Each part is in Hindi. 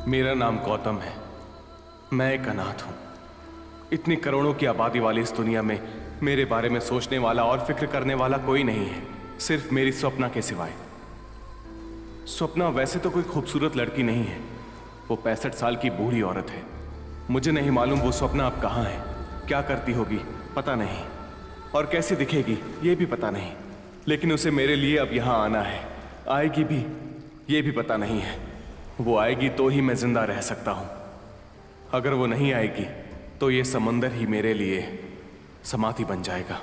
मेरा नाम गौतम है। मैं एक अनाथ हूं। इतनी करोड़ों की आबादी वाली इस दुनिया में मेरे बारे में सोचने वाला और फिक्र करने वाला कोई नहीं है, सिर्फ मेरी स्वप्ना के सिवाय। स्वप्ना वैसे तो कोई खूबसूरत लड़की नहीं है, वो 65 साल की बूढ़ी औरत है। मुझे नहीं मालूम वो स्वप्ना अब कहाँ है, क्या करती होगी पता नहीं, और कैसे दिखेगी ये भी पता नहीं। लेकिन उसे मेरे लिए अब यहाँ आना है। आएगी भी ये भी पता नहीं है। वो आएगी तो ही मैं जिंदा रह सकता हूं। अगर वो नहीं आएगी तो ये समंदर ही मेरे लिए समाधि बन जाएगा।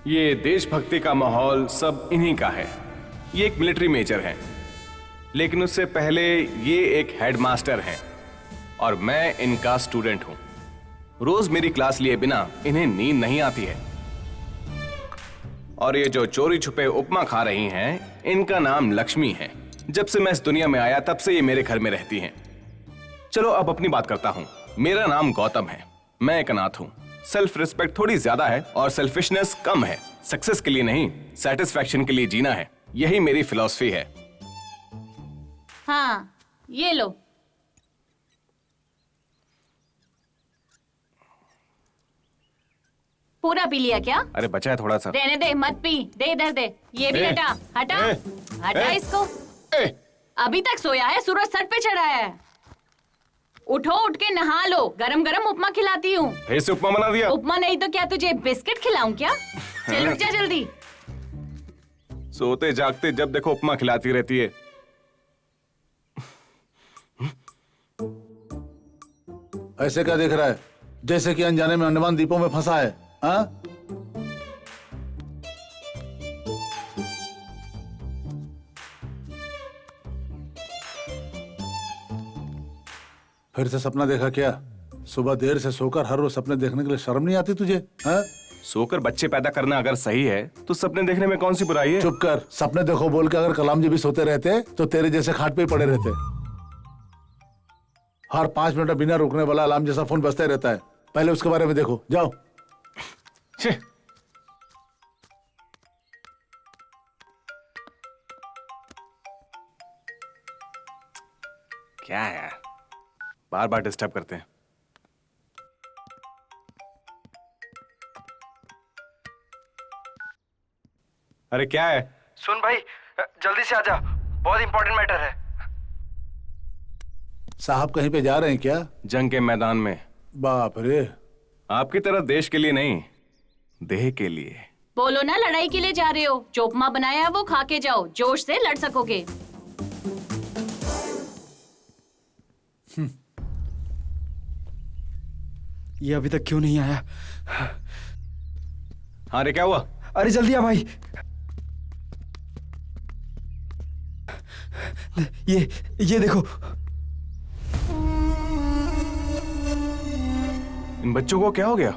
ये देशभक्ति का माहौल सब इन्हीं का है। ये एक मिलिट्री मेजर हैं, लेकिन उससे पहले ये एक हेडमास्टर हैं और मैं इनका स्टूडेंट हूं। रोज मेरी क्लास लिए बिना इन्हें नींद नहीं आती है। और ये जो चोरी छुपे उपमा खा रही हैं, इनका नाम लक्ष्मी है। जब से मैं इस दुनिया में आया तब से ये मेरे घर में रहती हैं। चलो अब अपनी बात करता हूं। मेरा नाम गौतम है, मैं एक अनाथ हूं। सेल्फ रिस्पेक्ट थोड़ी ज्यादा है और सेल्फिशनेस कम है। सक्सेस के लिए नहीं, सेटिस्फैक्शन के लिए जीना है, यही मेरी फिलॉसफी है। हाँ, ये लो। पूरा पी लिया क्या? अरे बचा है थोड़ा सा। रहने दे, मत पी। दे इधर दे। ये भी हटा हटा हटा इसको। अभी तक सोया है, सूरज सर पे चढ़ा है। उठो, उठ के नहा लो। गरम गरम उपमा खिलाती हूँ। फिर से उपमा बना दिया? उपमा नहीं तो क्या तुझे बिस्किट खिलाऊं क्या? चल उठ जा जल्दी। सोते जागते जब देखो उपमा खिलाती रहती है। ऐसे क्या देख रहा है, जैसे कि अनजाने में अंडमान द्वीपों में फंसा है। हाँ? फिर से सपना देखा क्या? सुबह देर से सोकर हर रोज सपने देखने के लिए शर्म नहीं आती तुझे? हाँ? सोकर बच्चे पैदा करना अगर सही है तो सपने देखने में कौन सी बुराई है? चुप कर। सपने देखो बोल के अगर कलाम जी भी सोते रहते तो तेरे जैसे खाट पे ही पड़े रहते। हर 5 मिनट बिना रुकने वाला अलार्म जैसा फोन बजता रहता है। पहले उसके बारे में देखो, जाओ। क्या है यार, बार बार डिस्टर्ब करते हैं। अरे क्या है? सुन भाई, जल्दी से आजा, बहुत इंपॉर्टेंट मैटर है। साहब कहीं पे जा रहे हैं क्या? जंग के मैदान में। बाप रे। आपकी तरह देश के लिए नहीं, देह के लिए। बोलो ना, लड़ाई के लिए जा रहे हो। जो उपमा बनाया है वो खा के जाओ, जोश से लड़ सकोगे। ये अभी तक क्यों नहीं आया? हाँ रे, क्या हुआ? अरे जल्दी आ भाई। ये देखो। इन बच्चों को क्या हो गया?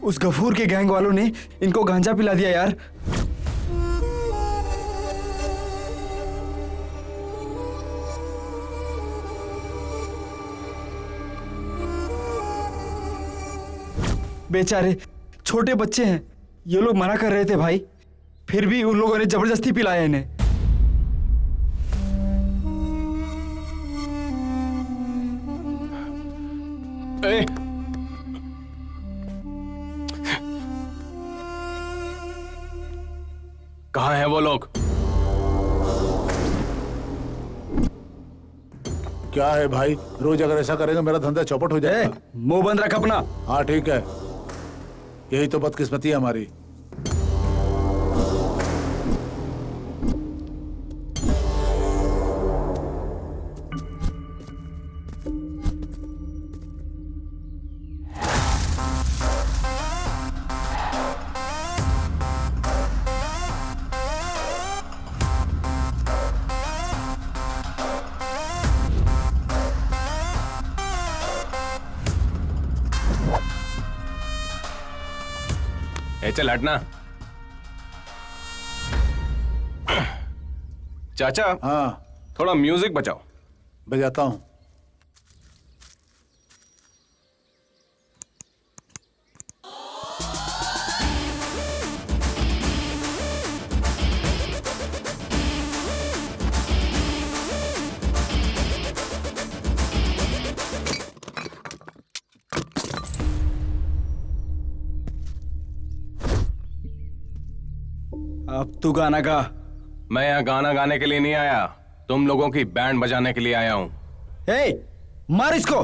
उस गफूर के गैंग वालों ने इनको गांजा पिला दिया यार। बेचारे छोटे बच्चे हैं, ये लोग मना कर रहे थे भाई, फिर भी उन लोगों ने जबरदस्ती पिलाया इन्हें। कहाँ हैं वो लोग? क्या है भाई, रोज अगर ऐसा करेगा मेरा धंधा चौपट हो जाएगा। मुंह बंद रख अपना। हाँ ठीक है, यही तो बदकिस्मती है हमारी। चल हटना। चाचा, हाँ थोड़ा म्यूजिक बजाओ। बजाता हूँ। अब तू गाना गा। मैं यहाँ गाना गाने के लिए नहीं आया, तुम लोगों की बैंड बजाने के लिए आया हूँ। ए, मार इसको।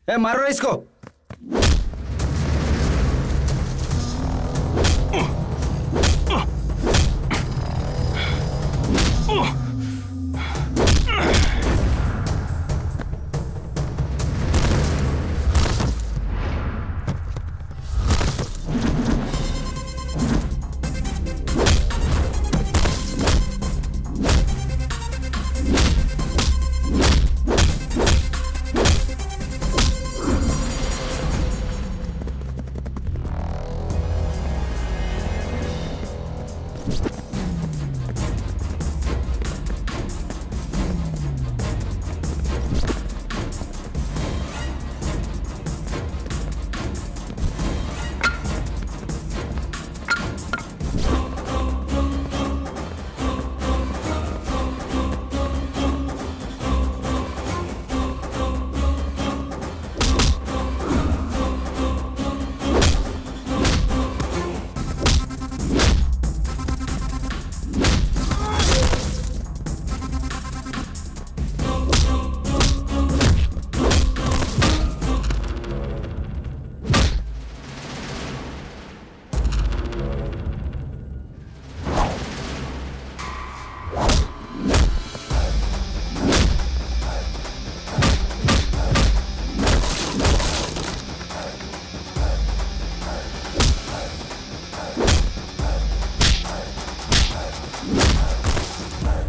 ए, मारो इसको।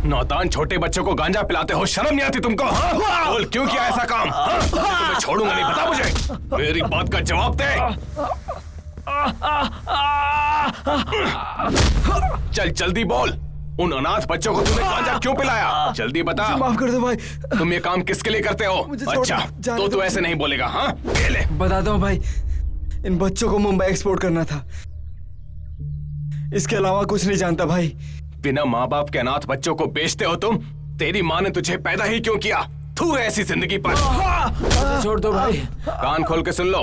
नौतान छोटे बच्चों को गांजा पिलाते हो, शर्म नहीं आती तुमको? हाँ? बोल क्यों किया ऐसा काम? हाँ? तुम्हें छोड़ूंगा नहीं, बता मुझे, मेरी बात का जवाब दे। चल जल्दी बोल, उन अनाथ बच्चों को तूने गांजा क्यों पिलाया? जल्दी बता। माफ कर दो भाई। तुम ये काम किसके लिए करते हो? अच्छा, तो तू ऐसे नहीं बोलेगा। हाँ, ले। बताता हूँ भाई, इन बच्चों को मुंबई एक्सपोर्ट करना था, इसके अलावा कुछ नहीं जानता भाई। बिना माँ बाप के अनाथ बच्चों को बेचते हो तुम? तेरी माँ ने तुझे पैदा ही क्यों किया? तू ऐसी जिंदगी पर। छोड़ दो भाई। कान खोल के सुन लो,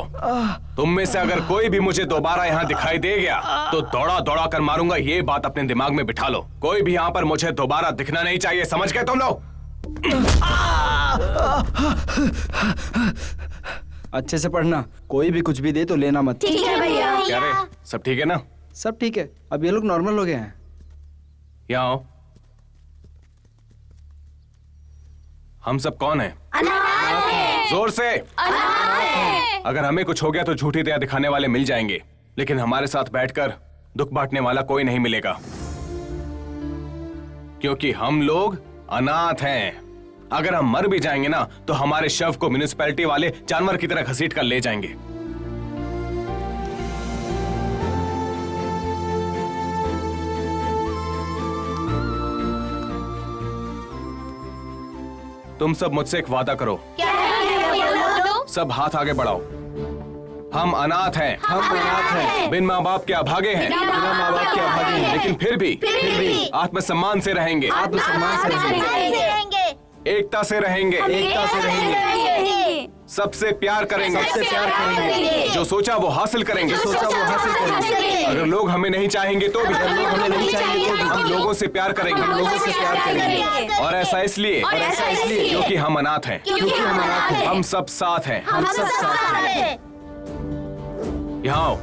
तुम में से अगर कोई भी मुझे दोबारा यहाँ दिखाई दे गया तो दौड़ा दौड़ा कर मारूंगा। ये बात अपने दिमाग में बिठा लो। कोई भी यहाँ पर मुझे दोबारा दिखना नहीं चाहिए, समझ गए तुम लोग? अच्छे से पढ़ना, कोई भी कुछ भी दे तो लेना मत। ठीक है भैया। क्या रे, सब ठीक है ना? सब ठीक है, अब ये लोग नॉर्मल हो गए हैं। यहाँ आओ। हम सब कौन हैं? जोर से। अगर हमें कुछ हो गया तो झूठी दया दिखाने वाले मिल जाएंगे, लेकिन हमारे साथ बैठकर दुख बांटने वाला कोई नहीं मिलेगा, क्योंकि हम लोग अनाथ हैं। अगर हम मर भी जाएंगे ना तो हमारे शव को म्युनिसिपैलिटी वाले जानवर की तरह घसीट कर ले जाएंगे। तुम सब मुझसे एक वादा करो। क्या है? सब हाथ आगे बढ़ाओ। हम अनाथ हैं। हम अनाथ हैं, बिन माँ बाप के अभागे हैं, बिना माँ बाप के अभागे हैं, लेकिन फिर भी आत्मसम्मान से रहेंगे, आत्मसम्मान से रहेंगे, एकता से रहेंगे, एकता से रहेंगे, सबसे प्यार करेंगे, सबसे प्यार करेंगे, जो सोचा वो हासिल करेंगे, सोचा वो हासिल करेंगे। अगर लोग हमें नहीं चाहेंगे तो भी हमें नहीं चाहिए तो भी हम लोगों से प्यार करेंगे, लोगों से प्यार करेंगे। और ऐसा इसलिए क्योंकि हम अनाथ हैं, क्योंकि हम अनाथ हैं, हम सब साथ हैं। हम सब साथ हैं। यहाँ आओ।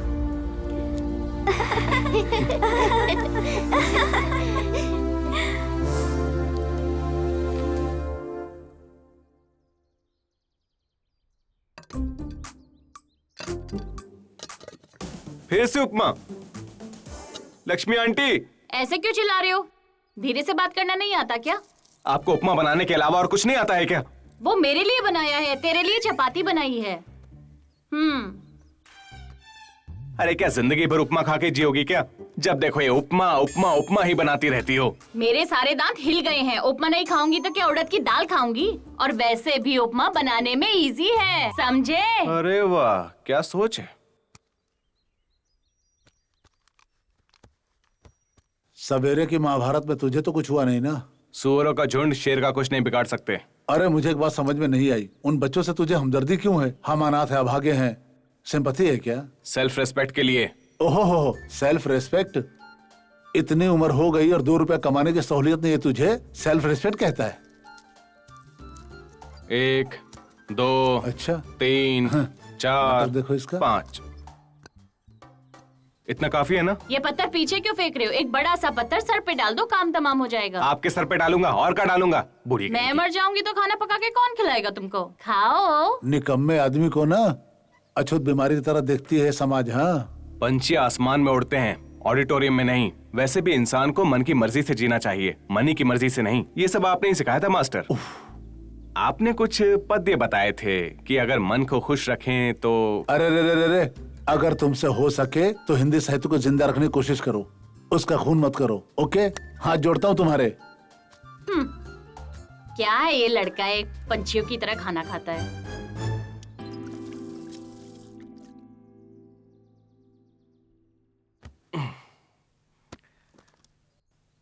फिर से उपमा। लक्ष्मी आंटी, ऐसे क्यों चिल्ला रहे हो? धीरे से बात करना नहीं आता क्या? आपको उपमा बनाने के अलावा और कुछ नहीं आता है क्या? वो मेरे लिए बनाया है, तेरे लिए चपाती बनाई है। अरे क्या जिंदगी भर उपमा खा के जियोगी क्या? जब देखो ये उपमा उपमा उपमा ही बनाती रहती हो। मेरे सारे दांत हिल गए हैं। उपमा नहीं खाऊंगी तो क्या उड़द की दाल खाऊंगी? और वैसे भी उपमा बनाने में इजी है, समझे? अरे वाह, क्या सोच है। सवेरे की महाभारत में तुझे तो कुछ हुआ नहीं ना? सुअरों का झुंड शेर का कुछ नहीं बिगाड़ सकते। अरे मुझे एक बात समझ में नहीं आई, उन बच्चों से तुझे हमदर्दी क्यों है? हम अनाथ है, अभागे हैं, सिंपैथी है क्या? सेल्फ रेस्पेक्ट के लिए। ओहो हो, सेल्फ रेस्पेक्ट? इतनी उम्र हो गई और 2 रुपया कमाने की सहूलियत नहीं है, तुझे सेल्फ रेस्पेक्ट कहता है? 1 2 अच्छा 3 4 मतलब देखो इसका। 5। इतना काफी है ना? ये पत्थर पीछे क्यों फेंक रहे हो? एक बड़ा सा पत्थर सर पे डाल दो, काम तमाम हो जाएगा। आपके सर पे डालूंगा और क्या डालूंगा? बुरी मैं मर जाऊंगी तो खाना पका के कौन खिलाएगा तुमको? खाओ। निकम्मे आदमी को ना अछूत बीमारी की तरह देखती है समाज। हाँ, पंछी आसमान में उड़ते हैं, ऑडिटोरियम में नहीं। वैसे भी इंसान को मन की मर्जी से जीना चाहिए, मनी की मर्जी से नहीं। ये सब आपने ही सिखाया था मास्टर। आपने कुछ पद्य बताए थे कि अगर मन को खुश रखें तो। अरे रे रे रे रे, अगर तुमसे हो सके तो हिंदी साहित्य को जिंदा रखने की कोशिश करो, उसका खून मत करो। ओके, हाथ जोड़ता हूँ तुम्हारे। क्या है ये लड़का, एक पंछियों की तरह खाना खाता है।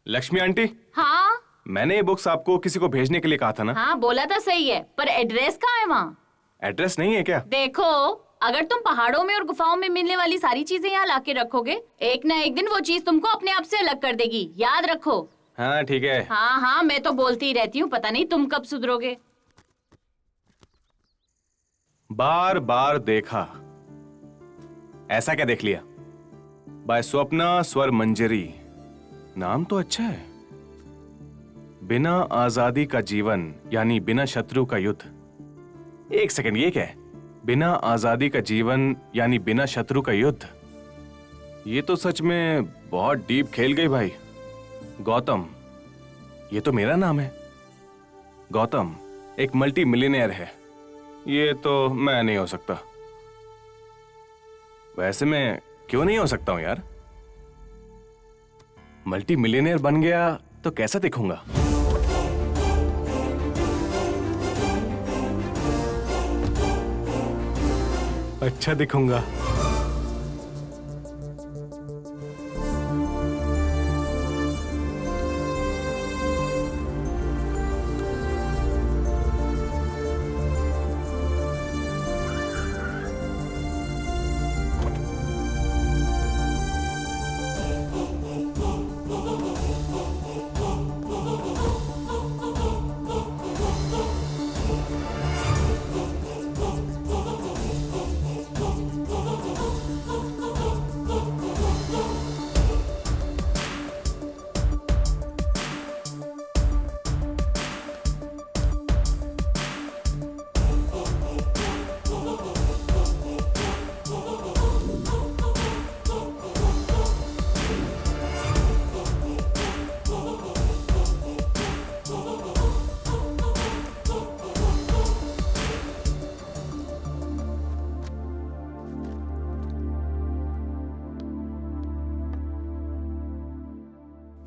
लक्ष्मी आंटी, हाँ मैंने ये बुक्स आपको किसी को भेजने के लिए कहा था ना? हाँ बोला था, सही है, पर एड्रेस कहाँ है वहाँ? एड्रेस नहीं है क्या? देखो, अगर तुम पहाड़ों में और गुफाओं में मिलने वाली सारी चीजें यहाँ लाके रखोगे, एक ना एक दिन वो चीज तुमको अपने आप से अलग कर देगी, याद रखो। हाँ ठीक है। हाँ हाँ, मैं तो बोलती ही रहती हूँ, पता नहीं तुम कब सुधरोगे। बार बार देखा, ऐसा क्या देख लिया? बाय स्वप्ना स्वर मंजरी, नाम तो अच्छा है। बिना आजादी का जीवन यानी बिना शत्रु का युद्ध। एक सेकंड, ये क्या है? बिना आजादी का जीवन यानी बिना शत्रु का युद्ध। ये तो सच में बहुत डीप खेल गई भाई। गौतम, ये तो मेरा नाम है। गौतम एक मल्टी मिलियनेयर है। ये तो मैं नहीं हो सकता। वैसे मैं क्यों नहीं हो सकता हूं यार? मल्टी मिलियनेयर बन गया तो कैसा दिखूंगा? अच्छा दिखूंगा।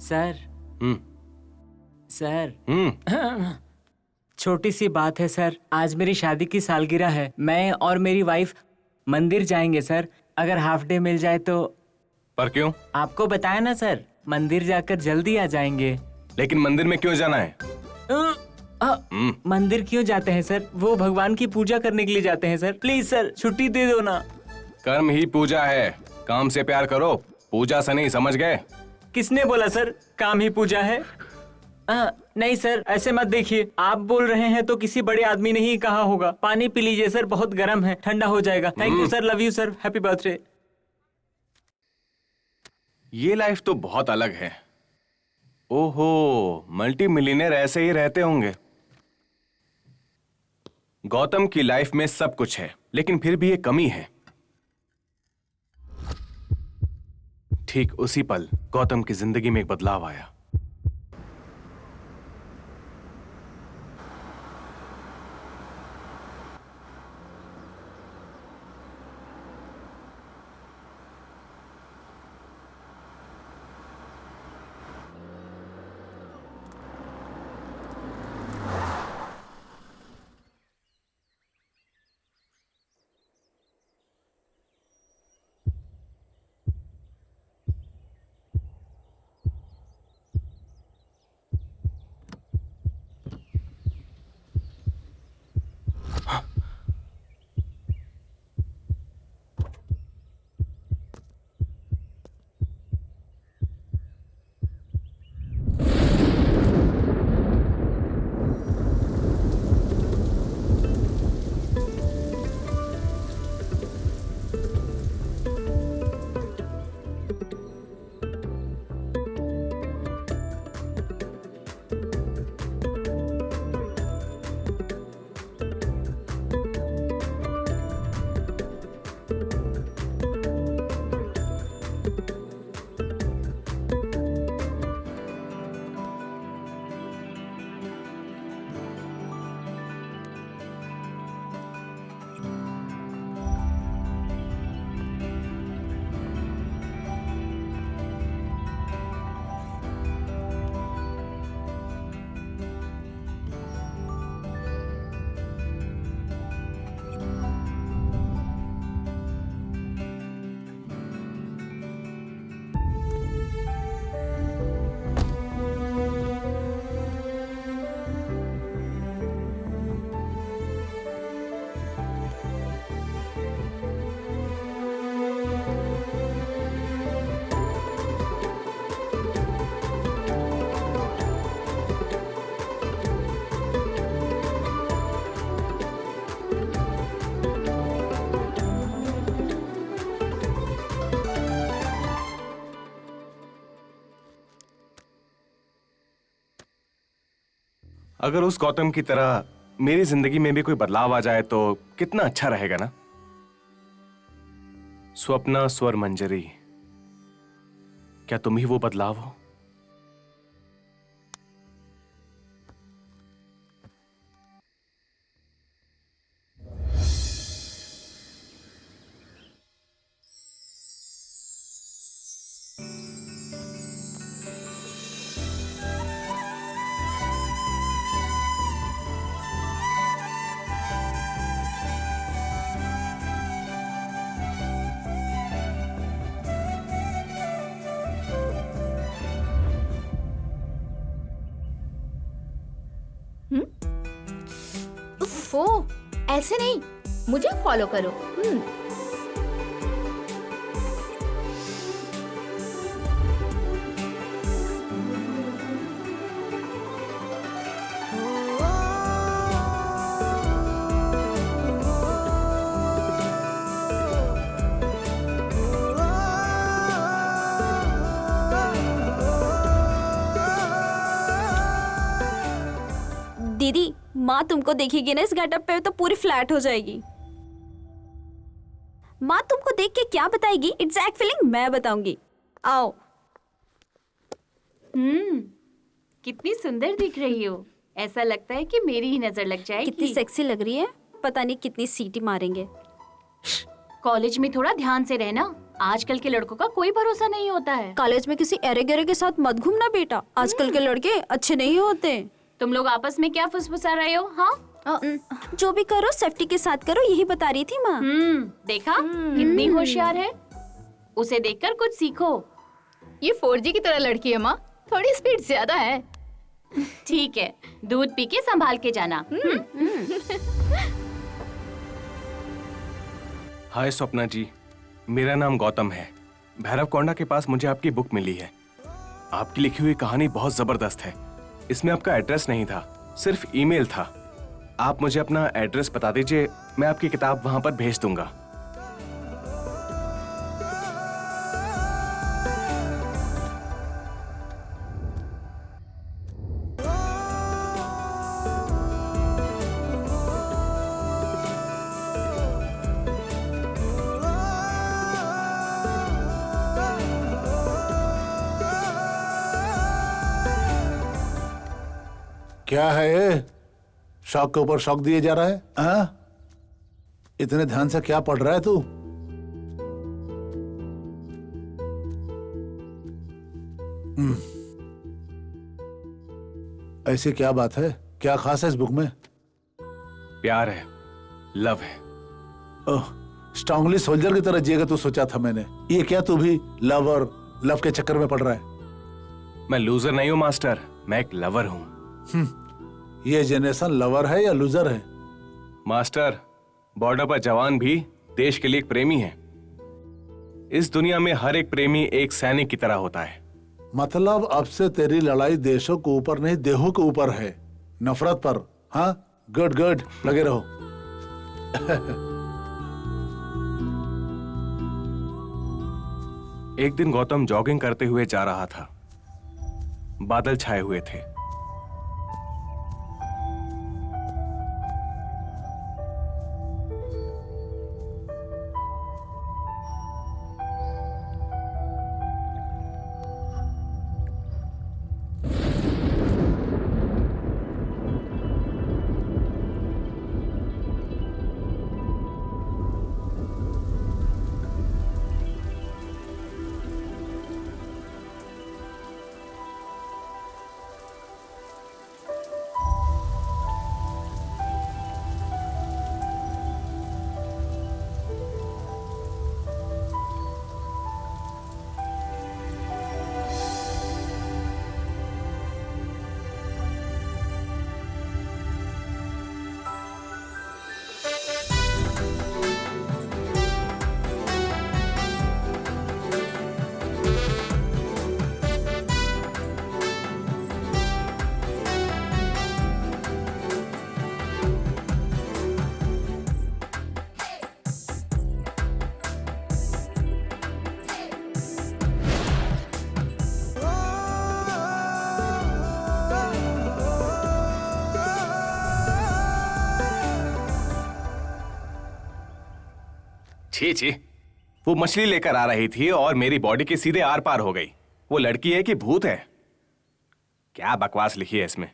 सर हम्म सर हम्म छोटी सी बात है सर, आज मेरी शादी की सालगिरह है। मैं और मेरी वाइफ मंदिर जाएंगे सर, अगर हाफ डे मिल जाए तो। पर क्यों? आपको बताया ना सर, मंदिर जाकर जल्दी आ जाएंगे। लेकिन मंदिर में क्यों जाना है? मंदिर क्यों जाते हैं सर? वो भगवान की पूजा करने के लिए जाते हैं सर। प्लीज सर छुट्टी दे दो ना। कर्म ही पूजा है, काम से प्यार करो, पूजा से नहीं, समझ गए? किसने बोला सर काम ही पूजा है? नहीं सर, ऐसे मत देखिए, आप बोल रहे हैं तो किसी बड़े आदमी ने ही कहा होगा। पानी पी लीजिए सर, बहुत गर्म है, ठंडा हो जाएगा। Thank you sir, love you sir, happy birthday. ये लाइफ तो बहुत अलग है। ओहो, मल्टी मिलियनेयर ऐसे ही रहते होंगे। गौतम की लाइफ में सब कुछ है, लेकिन फिर भी एक कमी है। ठीक उसी पल गौतम की जिंदगी में एक बदलाव आया। अगर उस गौतम की तरह मेरी जिंदगी में भी कोई बदलाव आ जाए तो कितना अच्छा रहेगा ना। स्वप्ना स्वर मंजरी, क्या तुम ही वो बदलाव हो? ओ, ऐसे नहीं, मुझे फॉलो करो। दीदी, माँ तुमको देखेगी ना इस गेटअप पे तो पूरी फ्लैट हो जाएगी। माँ तुमको देख के क्या बताएगी, एग्जैक्ट फीलिंग मैं बताऊंगी। आओ। कितनी सुंदर दिख रही हो, ऐसा लगता है कि मेरी ही नजर लग जाएगी। कितनी सेक्सी लग रही है, पता नहीं कितनी सीटी मारेंगे। कॉलेज में थोड़ा ध्यान से रहना, आजकल के लड़कों का कोई भरोसा नहीं होता है। कॉलेज में किसी एरे गेरे के साथ मत घूमना बेटा, आजकल के लड़के अच्छे नहीं होते। तुम लोग आपस में क्या फुसफुसा रहे हो? हाँ, जो भी करो सेफ्टी के साथ करो, यही बता रही थी माँ। देखा कितनी होशियार है। उसे देखकर कुछ सीखो। ये 4G की तरह लड़की है माँ, थोड़ी स्पीड ज्यादा है। ठीक है, दूध पी के संभाल के जाना। हाय स्वप्ना जी, मेरा नाम गौतम है। भैरव कोंडा के पास मुझे आपकी बुक मिली है। आपकी लिखी हुई कहानी बहुत जबरदस्त है। इसमें आपका एड्रेस नहीं था, सिर्फ ईमेल था। आप मुझे अपना एड्रेस बता दीजिए, मैं आपकी किताब वहां पर भेज दूंगा। क्या है ये? शौक के ऊपर शौक दिए जा रहा है? हाँ? इतने ध्यान से क्या पढ़ रहा है तू? ऐसी क्या बात है? क्या खास है इस बुक में? प्यार है, लव है। ओह, स्ट्रांगली सोल्जर की तरह जिएगा तू सोचा था मैंने। ये क्या तू भी लव और लव के चक्कर में पड़ रहा है? मैं लूजर नहीं हूं मास्टर, मैं एक लवर हूं। ये जनरेशन लवर है या लूजर है? मास्टर, बॉर्डर पर जवान भी देश के लिए एक प्रेमी है। इस दुनिया में हर एक प्रेमी एक सैनिक की तरह होता है। मतलब अब से तेरी लड़ाई देशों के ऊपर नहीं, देहों के ऊपर है, नफरत पर। हाँ, गुड गुड, लगे रहो। एक दिन गौतम जॉगिंग करते हुए जा रहा था। बादल छाए हुए थे। छी छी, वो मछली लेकर आ रही थी और मेरी बॉडी के सीधे आर पार हो गई। वो लड़की है कि भूत है? क्या बकवास लिखी है इसमें।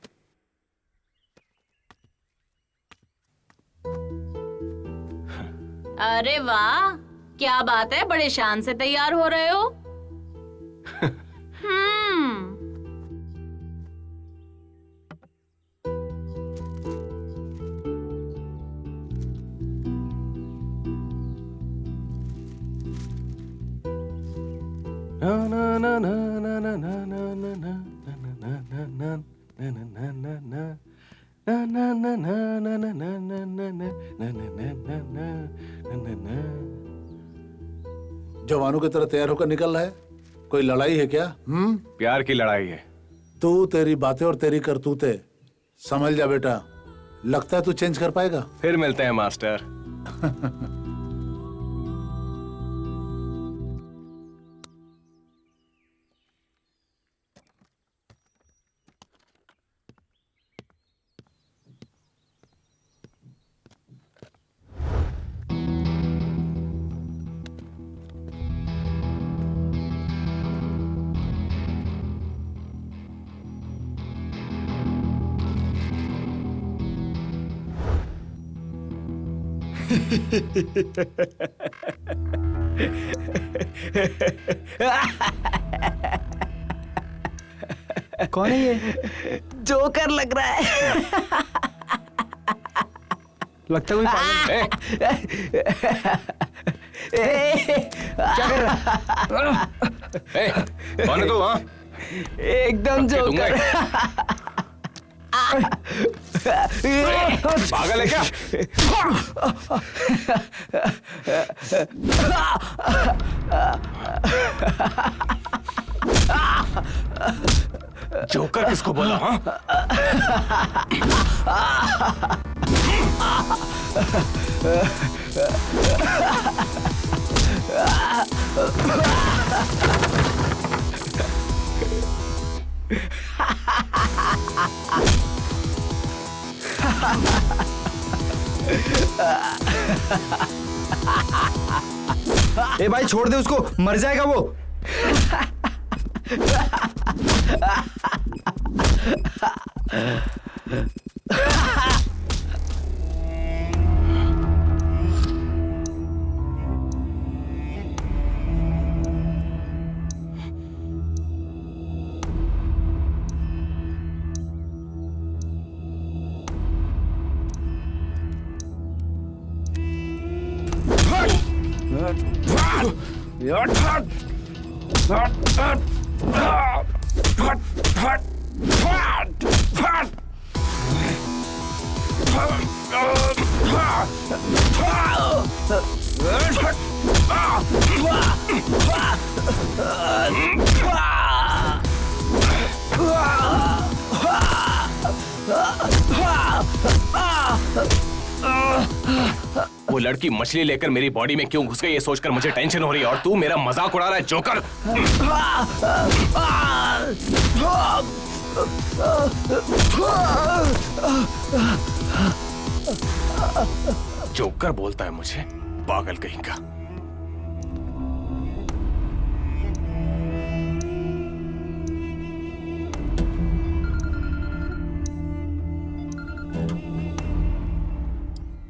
अरे वाह, क्या बात है, बड़े शान से तैयार हो रहे हो। जवानों की तरह तैयार होकर निकल रहा है। कोई लड़ाई है क्या? प्यार की लड़ाई है। तू, तेरी बातें और तेरी करतूतें समझ जा बेटा। लगता है तू चेंज कर पाएगा। फिर मिलते हैं मास्टर। कौन है ये? जोकर लग रहा है। लगता है कोई पागल क्या कर रहा है? कौन है तू? हाँ, एकदम जोकर। पागल है क्या? जोकर किसको बोला? हाँ, ए भाई छोड़ दे उसको, मर जाएगा वो। वो लड़की मछली लेकर मेरी बॉडी में क्यों घुस गई ये सोचकर मुझे टेंशन हो रही है, और तू मेरा मजाक उड़ा रहा है जोकर। जोकर बोलता है मुझे, पागल कहीं का।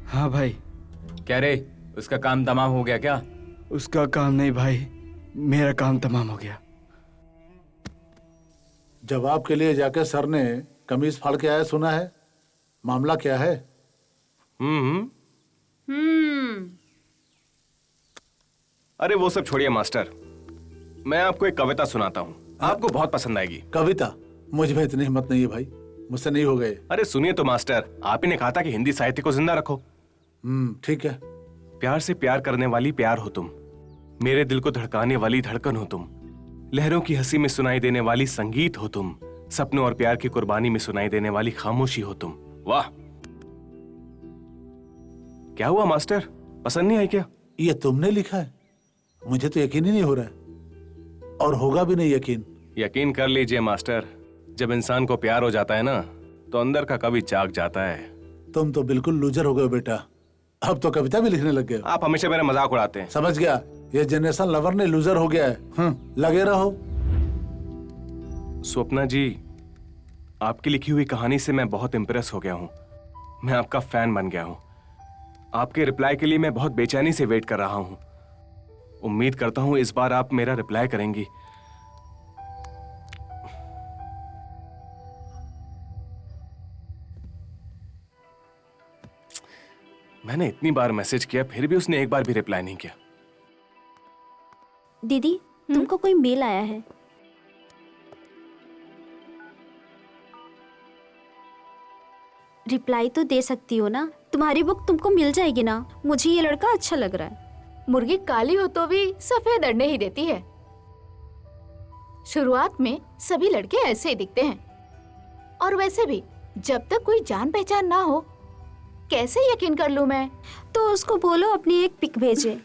हाँ भाई। क्या रे, उसका काम तमाम हो गया क्या? उसका काम नहीं भाई, मेरा काम तमाम हो गया। जवाब के लिए जाके सर ने कमीज फाड़ के आया सुना है, मामला क्या है? अरे वो सब छोड़िए मास्टर, मैं आपको एक कविता सुनाता हूँ, आपको बहुत पसंद आएगी। कविता? मुझ में इतनी हिम्मत नहीं है भाई, मुझसे नहीं हो गए। अरे सुनिए तो मास्टर, आप ही ने कहा था कि हिंदी साहित्य को जिंदा रखो। ठीक है। प्यार से प्यार करने वाली प्यार हो तुम, मेरे दिल को धड़काने वाली धड़कन हो तुम, लहरों की हंसी में सुनाई देने वाली संगीत हो तुम, सपनों और प्यार की कुर्बानी में सुनाई देने वाली खामोशी हो तुम। वाह, क्या हुआ मास्टर, पसंद नहीं आई क्या? ये तुमने लिखा है? मुझे तो यकीन ही नहीं हो रहा है, और होगा भी नहीं यकीन। यकीन कर लीजिए मास्टर, जब इंसान को प्यार हो जाता है ना तो अंदर का कवि जाग जाता है। तुम तो बिल्कुल लूजर हो गए बेटा, अब तो कविता भी लिखने लग गए। आप हमेशा मेरा मजाक उड़ाते हैं। समझ गया, ये जनरेशन लवर ने लूजर हो गया है। लगे रहो। स्वप्ना जी, आपकी लिखी हुई कहानी से मैं बहुत इंप्रेस हो गया हूँ, मैं आपका फैन बन गया हूँ। आपके रिप्लाई के लिए मैं बहुत बेचैनी से वेट कर रहा हूँ। उम्मीद करता हूँ इस बार आप मेरा रिप्लाई करेंगी। मैंने इतनी बार मैसेज किया फिर भी उसने एक बार भी रिप्लाई नहीं किया। दीदी, तुमको कोई मेल आया है। रिप्लाई तो दे सकती हो ना, तुम्हारी बुक तुमको मिल जाएगी ना। मुझे ये लड़का अच्छा लग रहा है। मुर्गी काली हो तो भी सफेद अंडे ही देती है। शुरुआत में सभी लड़के ऐसे ही दिखते हैं, और वैसे भी जब तक कोई जान पहचान ना हो कैसे यकीन कर लूं मैं? तो उसको बोलो अपनी एक पिक भेजे।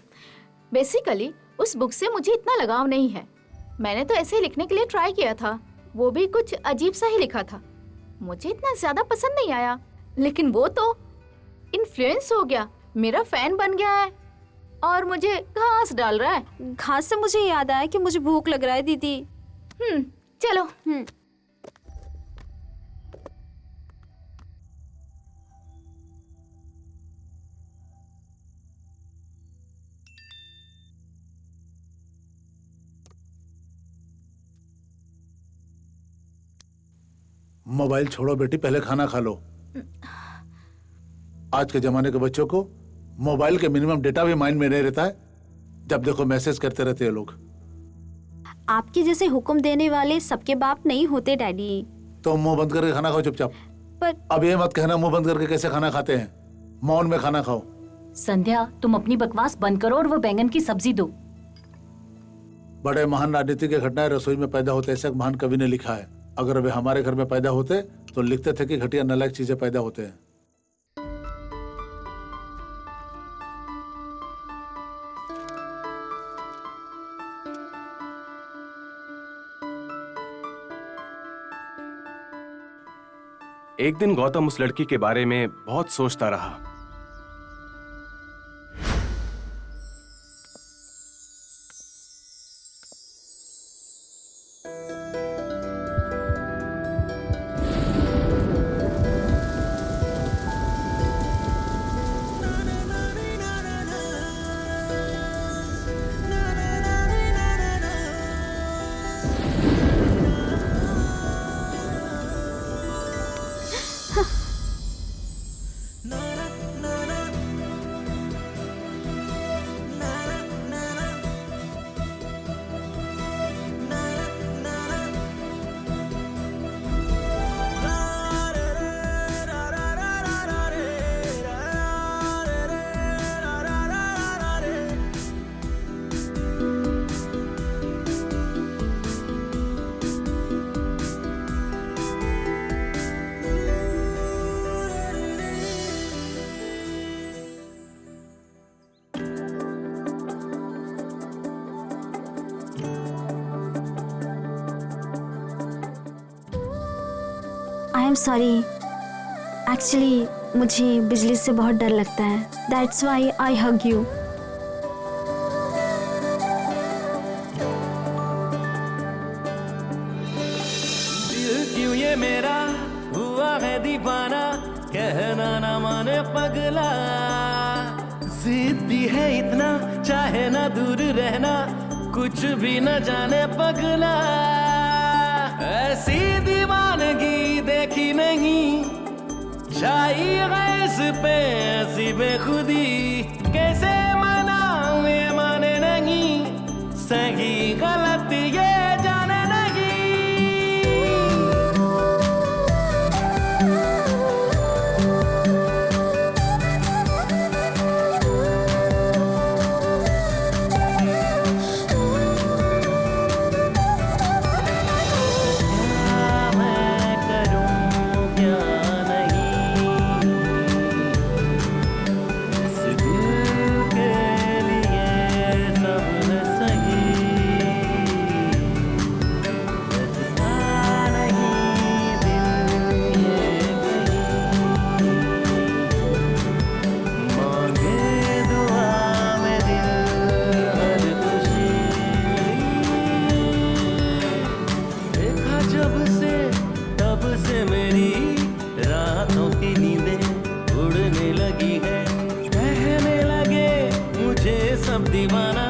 बेसिकली उस बुक से मुझे इतना लगाव नहीं है। मैंने तो ऐसे ही लिखने के लिए ट्राई किया था, वो भी कुछ अजीब सा ही लिखा था। मुझे इतना ज्यादा पसंद नहीं आया, लेकिन वो तो इन्फ्लुएंस हो गया, मेरा फैन बन गया है और मुझे घास डाल रहा है। घास से मुझे याद आया कि मुझे भूख लग रहा है दीदी। चलो। मोबाइल छोड़ो बेटी, पहले खाना खा लो। आज के जमाने के बच्चों को मोबाइल के मिनिमम डेटा भी माइंड में नहीं रहता है। जब देखो मैसेज करते रहते हैं लोग। आपके जैसे हुक्म देने वाले सबके बाप नहीं होते डैडी। तो मुंह बंद करके खाना खाओ चुपचाप। पर अब ये मत कहना मुंह बंद करके कैसे खाना खाते हैं, मौन में खाना खाओ। संध्या, तुम अपनी बकवास बंद करो और वो बैंगन की सब्जी दो। बड़े महान राजनीतिक घटनाएं रसोई में पैदा होते, ऐसा एक महान कवि ने लिखा है। अगर वे हमारे घर में पैदा होते तो लिखते थे कि घटिया नालायक चीजें पैदा होते हैं। एक दिन गौतम उस लड़की के बारे में बहुत सोचता रहा। आई एम सॉरी, एक्चुअली मुझे बिजली से बहुत डर लगता है। That's why I hug you. क्यों ये मेरा हुआ है दीवाना, कहना ना माने पगला। जिद्दी है इतना, चाहे ना दूर रहना, कुछ भी न जाने पगला। ऐसी दीवानगी देखी नहीं, चाहिए इस पे ऐसी बेखुदी। कैसे मनाऊं ये माने नहीं, सही गलत ये जाने नहीं। दीवाना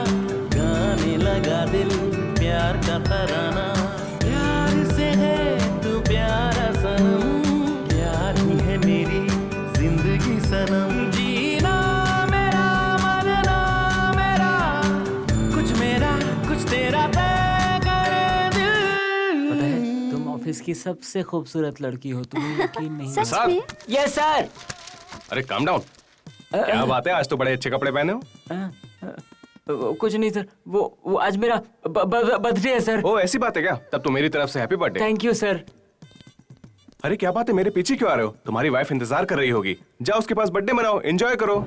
गाने लगा दिल प्यार का तराना। प्यार से है तू प्यारा सनम, प्यार ही है मेरी जिंदगी सनम। जीना मेरा मरना मेरा, कुछ मेरा कुछ तेरा तय करे दिल। पता है तुम ऑफिस की सबसे खूबसूरत लड़की हो, तुम्हें यकीन नहीं। सच में? Yes sir. अरे काम डाउन, क्या बात है, आज तो बड़े अच्छे कपड़े पहने हो। कुछ नहीं सर, वो आज मेरा बर्थडे है सर। ओ ऐसी बात है क्या? तब तो मेरी तरफ से happy birthday. Thank you sir. अरे क्या बात है, मेरे पीछे क्यों आ रहे हो? तुम्हारी वाइफ इंतजार कर रही होगी, जाओ उसके पास बर्थडे मनाओ, एंजॉय करो।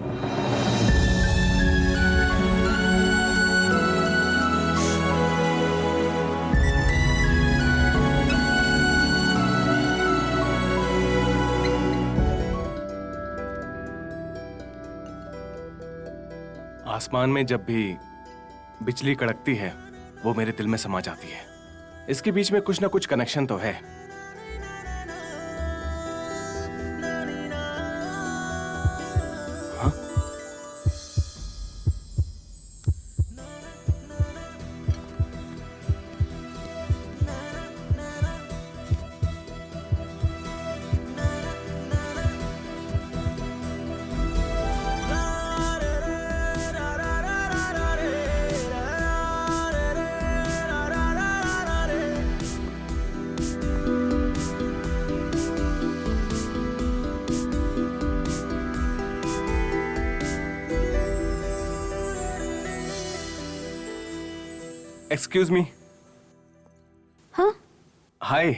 आसमान में जब भी बिजली कड़कती है वो मेरे दिल में समा जाती है। इसके बीच में कुछ ना कुछ कनेक्शन तो है। हाँ? Excuse me. हाँ हाय,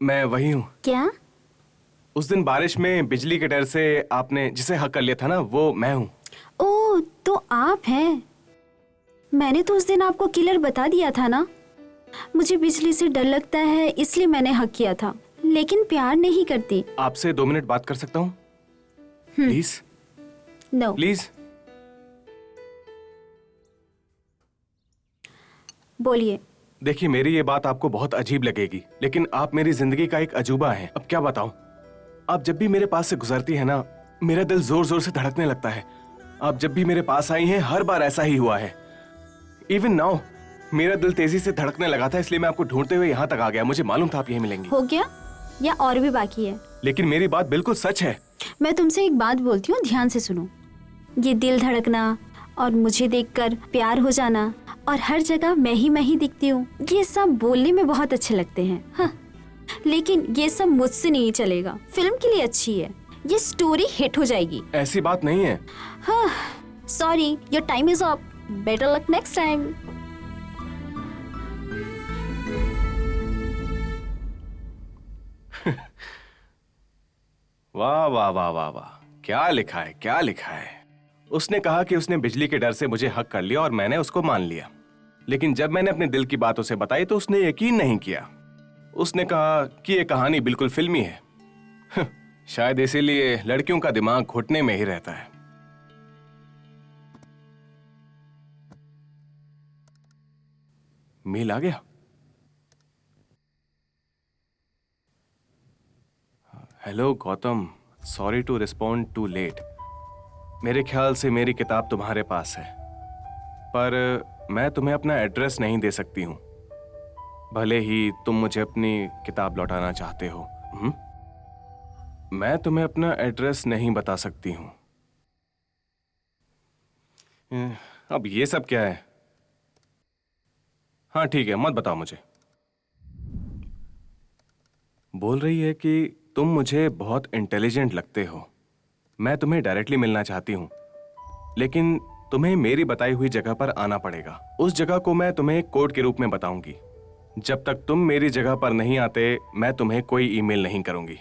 मैं वही हूँ। क्या? उस दिन बारिश में बिजली के डर से आपने जिसे हक कर लिया था ना, वो मैं हूँ। ओह, तो आप हैं। मैंने तो उस दिन आपको किलर बता दिया था ना। मुझे बिजली से डर लगता है इसलिए मैंने हक किया था, लेकिन प्यार नहीं करती। आपसे 2 मिनट बात कर सकता हूँ प्लीज? नो। प्लीज। बोलिए। देखिए, मेरी ये बात आपको बहुत अजीब लगेगी, लेकिन आप मेरी जिंदगी का एक अजूबा हैं। अब क्या बताऊं, आप जब भी मेरे पास से गुजरती है ना, मेरा दिल जोर जोर से धड़कने लगता है। आप जब भी मेरे पास आई हैं, हर बार ऐसा ही हुआ है। इवन नाउ मेरा दिल तेजी से धड़कने लगा था, इसलिए मैं आपको ढूंढते हुए यहाँ तक आ गया। मुझे मालूम था आप यहीं मिलेंगी। हो गया या और भी बाकी है? लेकिन मेरी बात बिल्कुल सच है। मैं तुमसे एक बात बोलती हूँ, ध्यान से सुनो। ये दिल धड़कना और मुझे देखकर प्यार हो जाना और हर जगह मैं ही दिखती हूँ, ये सब बोलने में बहुत अच्छे लगते हैं। हाँ, लेकिन ये सब मुझसे नहीं चलेगा। फिल्म के लिए अच्छी है, ये स्टोरी हिट हो जाएगी। ऐसी बात नहीं है। हाँ, sorry, your time is up. Better luck next time. वाह वाह वाह वाह वाह, क्या लिखा है, क्या लिखा है। उसने कहा कि उसने बिजली के डर से मुझे हक कर लिया और मैंने उसको मान लिया। लेकिन जब मैंने अपने दिल की बात उसे बताई तो उसने यकीन नहीं किया। उसने कहा कि ये कहानी बिल्कुल फिल्मी है। शायद इसीलिए लड़कियों का दिमाग घुटने में ही रहता है। मेल आ गया। Hello Gautam, sorry to respond too late. मेरे ख्याल से मेरी किताब तुम्हारे पास है, पर मैं तुम्हें अपना एड्रेस नहीं दे सकती हूँ, भले ही तुम मुझे अपनी किताब लौटाना चाहते हो। मैं तुम्हें अपना एड्रेस नहीं बता सकती हूँ। अब ये सब क्या है? हाँ ठीक है, मत बताओ मुझे। बोल रही है कि तुम मुझे बहुत इंटेलिजेंट लगते हो। मैं तुम्हें डायरेक्टली मिलना चाहती हूँ, लेकिन तुम्हें मेरी बताई हुई जगह पर आना पड़ेगा। उस जगह को मैं तुम्हें एक कोड के रूप में बताऊंगी। जब तक तुम मेरी जगह पर नहीं आते, मैं तुम्हें कोई ईमेल नहीं करूंगी।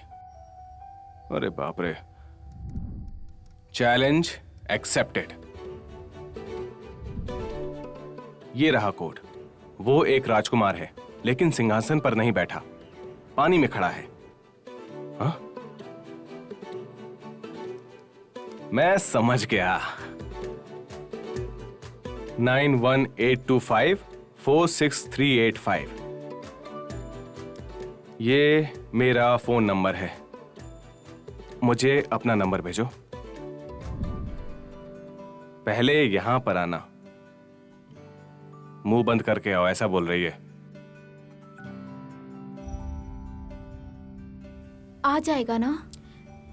अरे बाप रे। Challenge accepted. ये रहा कोड। वो एक राजकुमार है, लेकिन सिंहासन पर नहीं बैठा, पानी में खड़ा है। हाँ? मैं समझ गया। 9182546385। ये मेरा फोन नंबर है। मुझे अपना नंबर भेजो। पहले यहां पर आना। मुंह बंद करके आओ, ऐसा बोल रही है। आ जाएगा ना?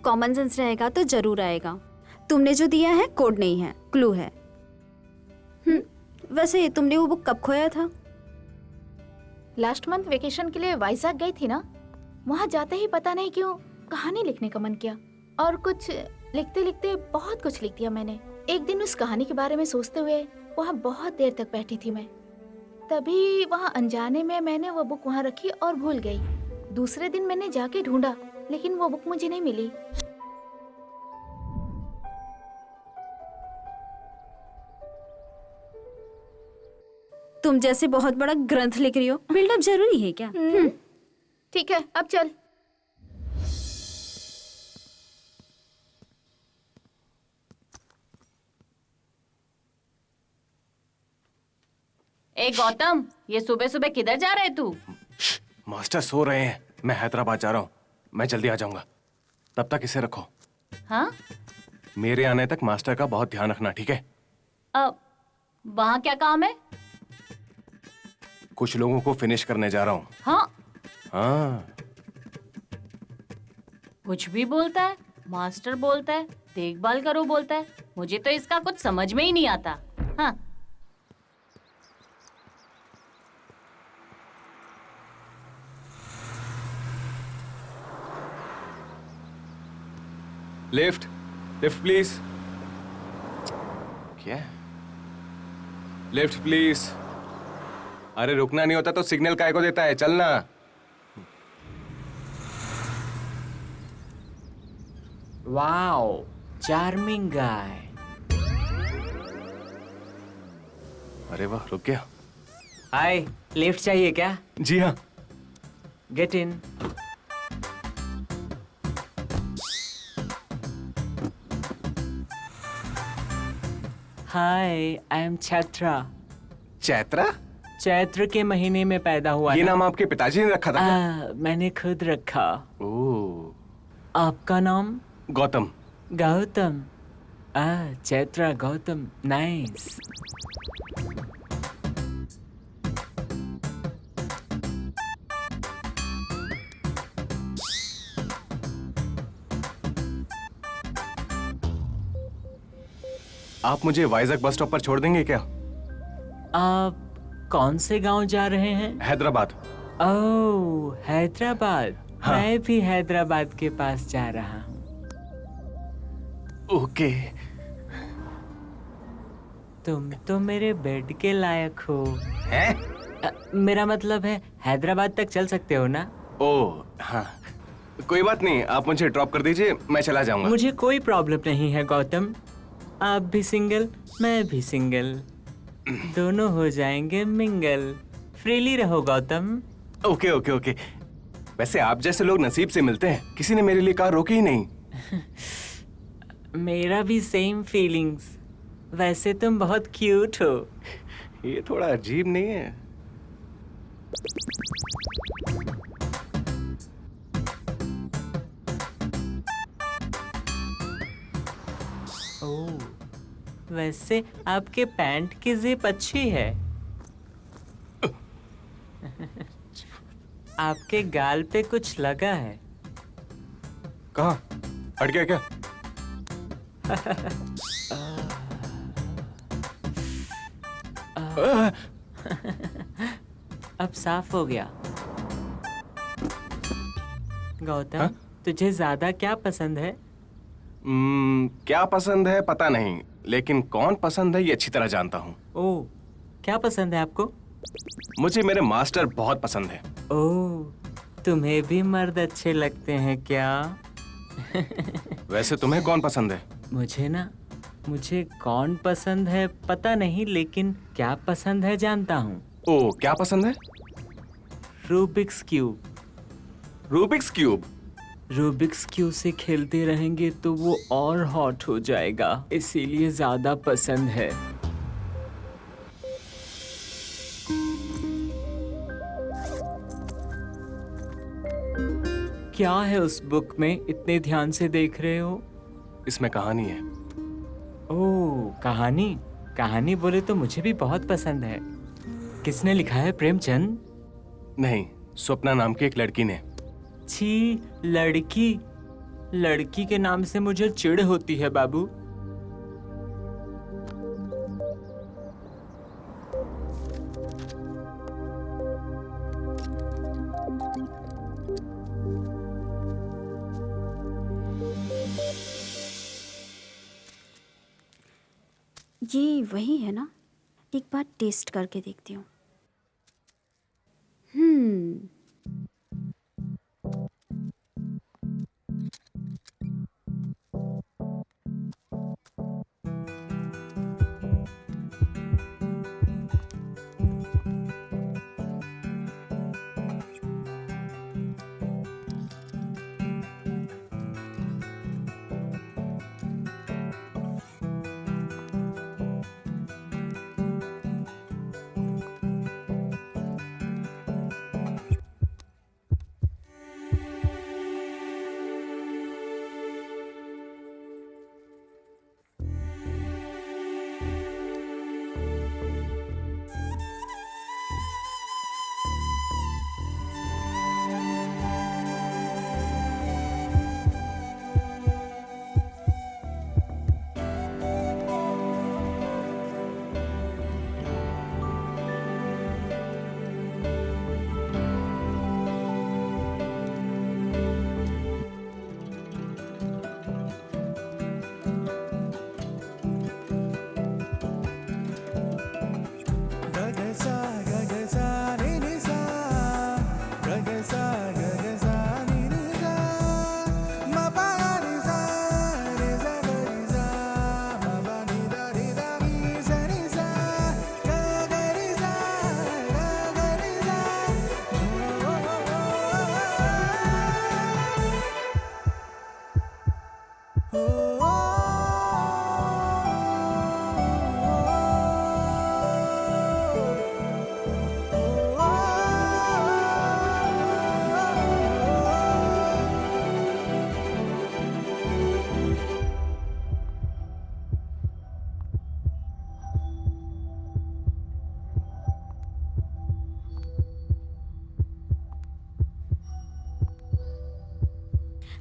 कॉमन सेंस रहेगा तो जरूर आएगा। तुमने जो दिया है कोड नहीं है, क्लू है। वैसे तुमने वो बुक कब खोया था? लास्ट मंथ वेकेशन के लिए वाइजैक गई थी ना, वहाँ जाते ही पता नहीं क्यों कहानी लिखने का मन किया और कुछ लिखते लिखते बहुत कुछ लिख दिया मैंने। एक दिन उस कहानी के बारे में सोचते हुए वहाँ बहुत देर तक बैठी थी मैं। तभी वहाँ अनजाने में मैंने वो बुक वहाँ रखी और भूल गई। दूसरे दिन मैंने जाके ढूंढा, लेकिन वो बुक मुझे नहीं मिली। तुम जैसे बहुत बड़ा ग्रंथ लिख रही हो, बिल्डअप जरूरी है क्या? ठीक है, अब चल। ए गौतम, ये सुबह सुबह किधर जा रहे तू? मास्टर सो रहे हैं, मैं हैदराबाद जा रहा हूँ। मैं जल्दी आ जाऊंगा, तब तक इसे रखो। हाँ? मेरे आने तक मास्टर का बहुत ध्यान रखना, ठीक है? अब वहाँ क्या काम है? कुछ लोगों को फिनिश करने जा रहा हूँ। हाँ? हाँ। कुछ भी बोलता है, मास्टर बोलता है, देखभाल करो बोलता है। मुझे तो इसका कुछ समझ में ही नहीं आता। हाँ। Lift, lift please. क्या? Lift please. अरे रुकना नहीं होता तो सिग्नल काय को देता है, चलना। वाओ, चार्मिंग गाय। अरे वाह, रुक गया। हाय, लिफ्ट चाहिए क्या? जी हाँ। Get in. Hi, I am छात्रा। चैत्रा? चैत्र के महीने में पैदा हुआ ये ना? नाम आपके पिताजी ने रखा था क्या? मैंने खुद रखा। ओह। आपका नाम? गौतम। गौतम। चैत्रा गौतम, नाइस। आप मुझे वाइजैक बस स्टॉप पर छोड़ देंगे क्या? आप कौन से गांव जा रहे हैं? हैदराबाद। ओह, हैदराबाद। हाँ। मैं भी हैदराबाद के पास जा रहा हूँ। ओके। तुम तो मेरे बेड के लायक हो। हैं? मेरा मतलब है हैदराबाद तक चल सकते हो ना? ओह हाँ, कोई बात नहीं, आप मुझे ड्रॉप कर दीजिए, मैं चला जाऊंगा। मुझे कोई प्रॉब्लम नहीं है गौतम। आप भी सिंगल, मैं भी सिंगल, दोनों हो जाएंगे मिंगल। फ्रीली रहो गौतम। Okay okay okay. वैसे आप जैसे लोग नसीब से मिलते हैं, किसी ने मेरे लिए कार रोकी ही नहीं। मेरा भी सेम फीलिंग्स। वैसे तुम बहुत क्यूट हो। ये थोड़ा अजीब नहीं है? ओह, वैसे आपके पैंट की जिप अच्छी है। आपके गाल पे कुछ लगा है। कहाँ? हट गया क्या? अब साफ हो गया। गौतम, हाँ? तुझे ज्यादा क्या पसंद है? क्या पसंद है पता नहीं, लेकिन कौन पसंद है ये अच्छी तरह जानता हूँ। ओह, क्या पसंद है आपको? मुझे मेरे मास्टर बहुत पसंद है। ओह, तुम्हें भी मर्द अच्छे लगते हैं क्या? वैसे तुम्हें कौन पसंद है? मुझे कौन पसंद है पता नहीं, लेकिन क्या पसंद है जानता हूँ। ओह, क्या पसंद है? Rubik's cube. Rubik's cube? Rubik's cube से खेलते रहेंगे तो वो और हॉट हो जाएगा, इसीलिए ज्यादा पसंद है। क्या है उस बुक में, इतने ध्यान से देख रहे हो? इसमें कहानी है। ओह, कहानी? कहानी बोले तो मुझे भी बहुत पसंद है। किसने लिखा है, प्रेमचंद? नहीं, स्वप्ना नाम की एक लड़की ने। छी, लड़की? लड़की के नाम से मुझे चिढ़ होती है बाबू। ये वही है ना? एक बार टेस्ट करके देखती हूँ।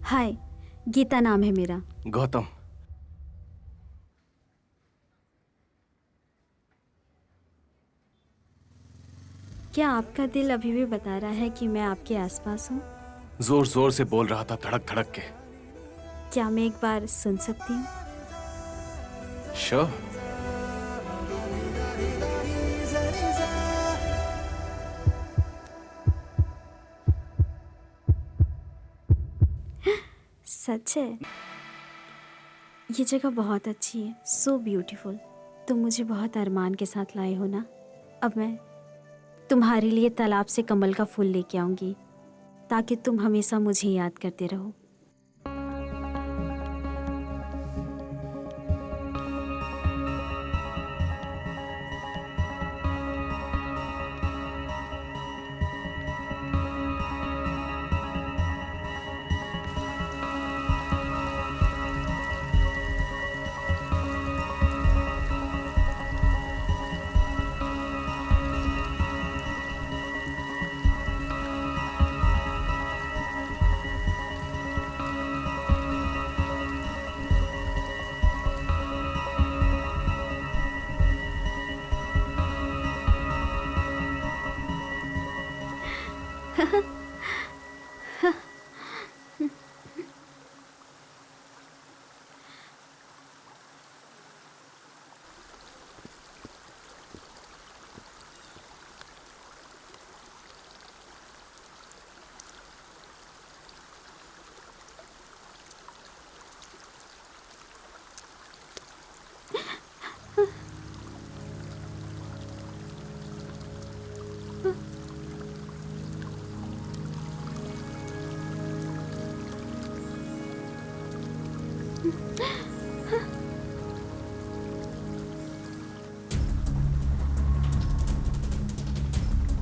हाय, गीता नाम है मेरा। गौतम। क्या आपका दिल अभी भी बता रहा है कि मैं आपके आसपास हूँ? जोर जोर से बोल रहा था, धड़क धड़क के। क्या मैं एक बार सुन सकती हूँ? श्योर। सच है? ये जगह बहुत अच्छी है, सो ब्यूटीफुल। तुम मुझे बहुत अरमान के साथ लाए हो ना। अब मैं तुम्हारे लिए तालाब से कमल का फूल लेके आऊंगी ताकि तुम हमेशा मुझे याद करते रहो।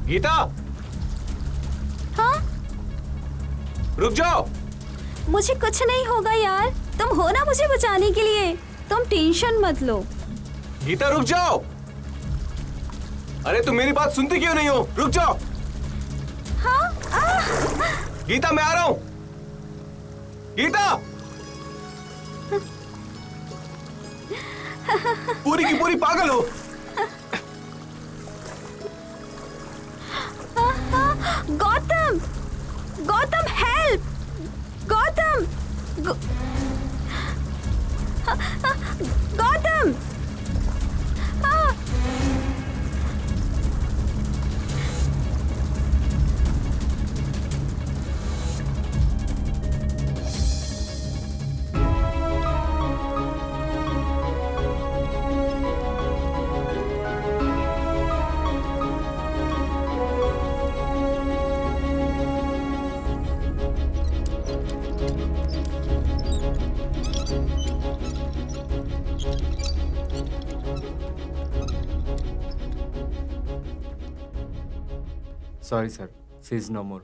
गीता। हाँ? रुक जाओ। मुझे कुछ नहीं होगा यार, तुम हो ना मुझे बचाने के लिए। तुम टेंशन मत लो। गीता रुक जाओ। अरे तुम मेरी बात सुनती क्यों नहीं हो? रुक जाओ। हाँ? गीता मैं आ रहा हूं। गीता। पूरी की पूरी पागल हो। Gautam, Gautam help, Gautam, Gautam. Sorry, sir. She is no more.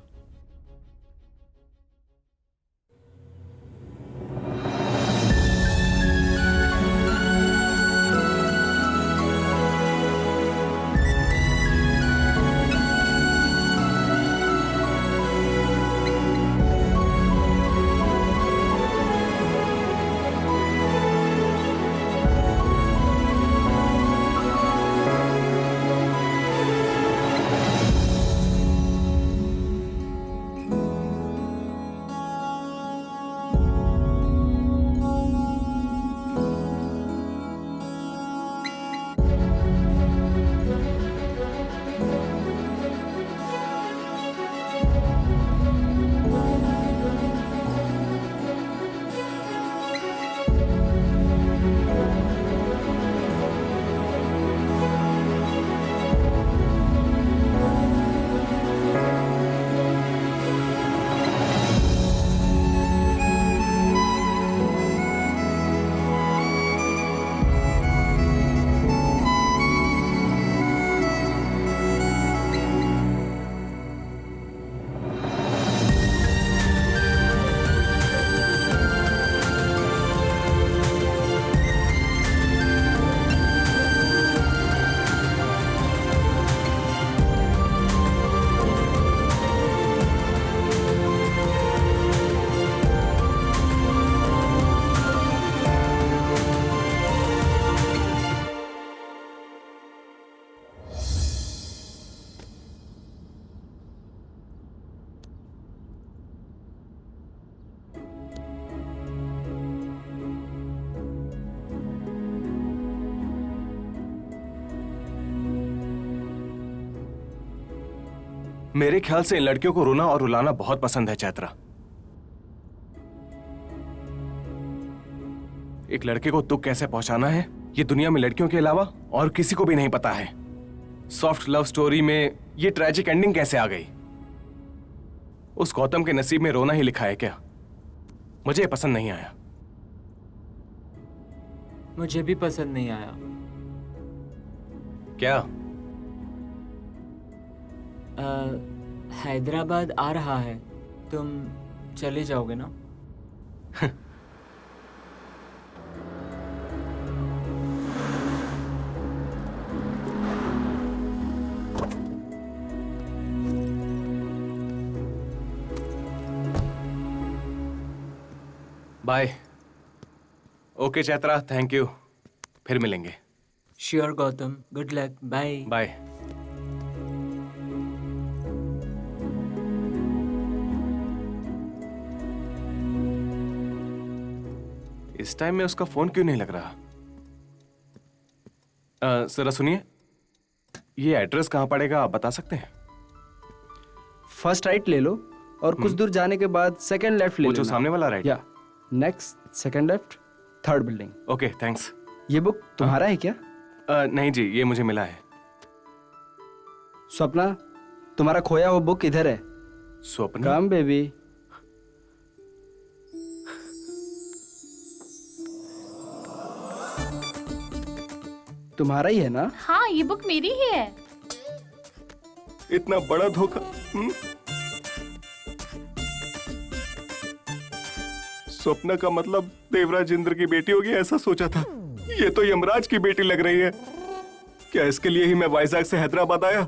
मेरे ख्याल से इन लड़कियों को रोना और रुलाना बहुत पसंद है चैत्रा। एक लड़के को दुख कैसे पहुंचाना है ये दुनिया में लड़कियों के अलावा और किसी को भी नहीं पता है। सॉफ्ट लव स्टोरी में ये ट्रेजिक एंडिंग कैसे आ गई? उस गौतम के नसीब में रोना ही लिखा है क्या? मुझे ये पसंद नहीं आया। मुझे भी पसंद नहीं आया। क्या? हैदराबाद आ रहा है, तुम चले जाओगे ना? Bye. Okay Chaitra, thank you. फिर मिलेंगे। Sure Gautam, good luck, bye. Bye. इस टाइम में उसका फोन क्यों नहीं लग रहा? जरा सुनिए, ये एड्रेस कहाँ पड़ेगा आप बता सकते हैं? फर्स्ट राइट ले लो और कुछ दूर जाने के बाद सेकंड लेफ्ट ले वो लो। जो सामने वाला राइट? या next second left, third building. Okay thanks. ये बुक तुम्हारा है क्या? नहीं जी, ये मुझे मिला है। स्वप्ना, तुम्हारा खोया हुआ बुक इधर है। स्वप्न? Come baby. तुम्हारा ही है ना? हाँ, ये बुक मेरी ही है। इतना बड़ा धोखा। स्वप्ना का मतलब देवराज इंद्र की बेटी होगी ऐसा सोचा था। ये तो यमराज की बेटी लग रही है। क्या इसके लिए ही मैं वाइजैक से हैदराबाद आया?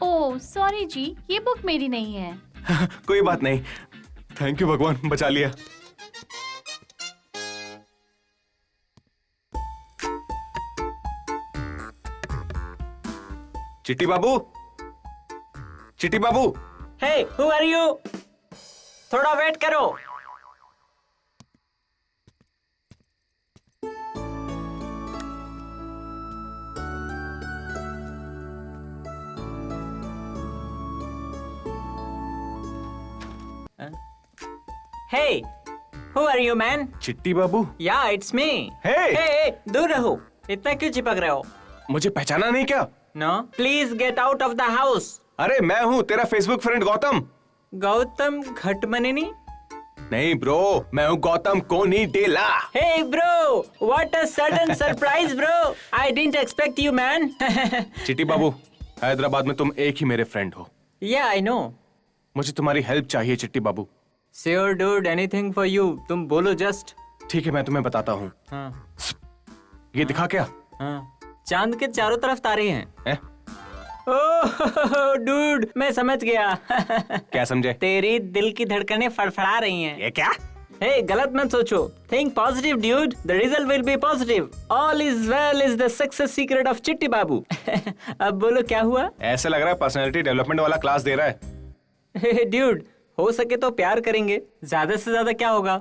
ओह सॉरी जी, ये बुक मेरी नहीं है। कोई बात नहीं। थैंक यू भगवान, बचा लिया। चिट्टी बाबू, चिट्टी बाबू। हे, हु आर यू? थोड़ा वेट करो। Hey, who are you, man? चिट्टी बाबू। Yeah, it's me. Hey! Hey, दूर रहो। इतना क्यों चिपक रहे हो? मुझे पहचाना नहीं क्या? No, please get out of the house. अरे मैं हूँ तेरा फेसबुक फ्रेंड गौतम। गौतम घटमनेनी? नहीं ब्रो, मैं हूँ Gautam कोनीडेला। Hey bro, what a sudden surprise bro. I didn't expect you, man. चिट्टी बाबू, हैदराबाद में तुम एक ही मेरे फ्रेंड हो। Yeah, I know. मुझे तुम्हारी हेल्प चाहिए चिट्टी बाबू। Sure dude, anything for you. तुम बोलो just. ठीक है, मैं तुम्हें बताता हूँ। हाँ, ये दिखा क्या? हाँ। चांद के चारों तरफ तारे हैं। है? ओह डूड, मैं समझ गया। क्या समझे? तेरी दिल की धड़कनें फड़फड़ा रही हैं। ये क्या? हे, गलत मत सोचो। Think positive, dude. The result will be positive. All is well is the success secret of चिट्टी बाबू। अब बोलो क्या हुआ? ऐसे लग रहा है पर्सनालिटी डेवलपमेंट वाला क्लास दे रहा है। ड्यूड, हो सके तो प्यार करेंगे। ज्यादा से ज्यादा क्या होगा?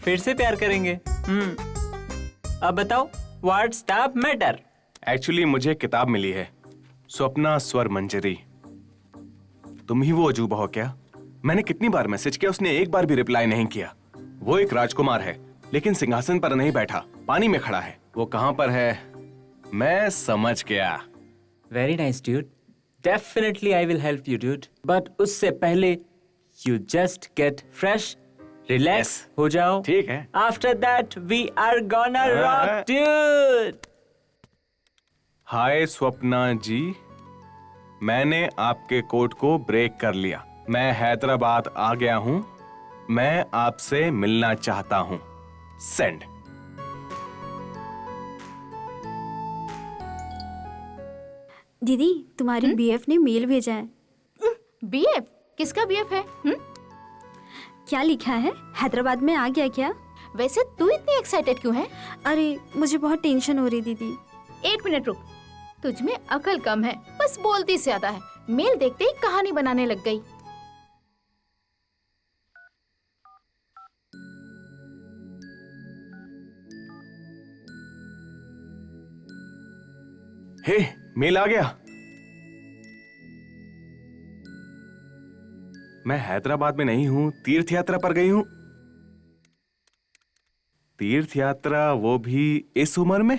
फिर से प्यार करेंगे। अब बताओ, व्हाट्स द मैटर? एक्चुअली मुझे किताब मिली है, स्वप्ना स्वर मंजरी। तुम ही वो अजूबा हो क्या? मैंने कितनी बार मैसेज किया, उसने एक बार भी रिप्लाई नहीं किया। वो एक राजकुमार है, लेकिन सिंहासन पर नहीं बैठा, पानी में खड़ा है। वो कहां पर है? मैं समझ गया। Very nice dude, definitely I will help you dude, but उससे पहले you just get fresh, relax हो जाओ। ठीक है। After that we are gonna rock dude. Hi Swapna ji, मैंने आपके कोड को ब्रेक कर लिया। मैं हैदराबाद आ गया हूं। मैं आपसे मिलना चाहता हूं। सेंड। दीदी, तुम्हारी बीएफ ने मेल भेजा है। बीएफ? किसका बीएफ है? क्या लिखा है? हैदराबाद में आ गया क्या? वैसे तू इतनी एक्साइटेड क्यों है? अरे मुझे बहुत टेंशन हो रही दीदी। 1 मिनट रुक, तुझ में अकल कम है, बस बोलती ज्यादा है। मेल देखते ही कहानी बनाने लग गई। हे, मेल आ गया। मैं हैदराबाद में नहीं हूं, तीर्थ यात्रा पर गई हूं। तीर्थ यात्रा, वो भी इस उम्र में।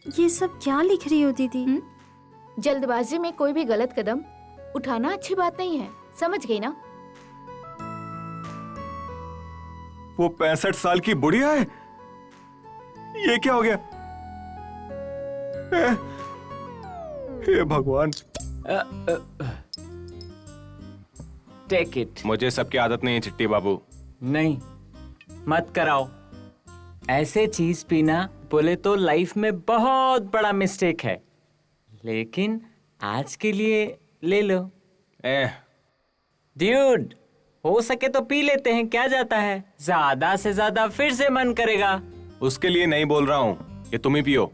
ये सब क्या लिख रही हो दीदी? जल्दबाजी में कोई भी गलत कदम उठाना अच्छी बात नहीं है, समझ गई ना? वो 65 साल की बुढ़िया है। ये क्या हो गया? हे भगवान। Take it. मुझे सबकी आदत नहीं है चिट्टी बाबू। नहीं, मत कराओ। ऐसे चीज पीना बोले तो लाइफ में बहुत बड़ा मिस्टेक है, लेकिन आज के लिए ले लो। ड्यूड, हो सके तो पी लेते हैं, क्या जाता है? ज्यादा से ज्यादा फिर से मन करेगा। उसके लिए नहीं बोल रहा हूँ, ये तुम ही पियो।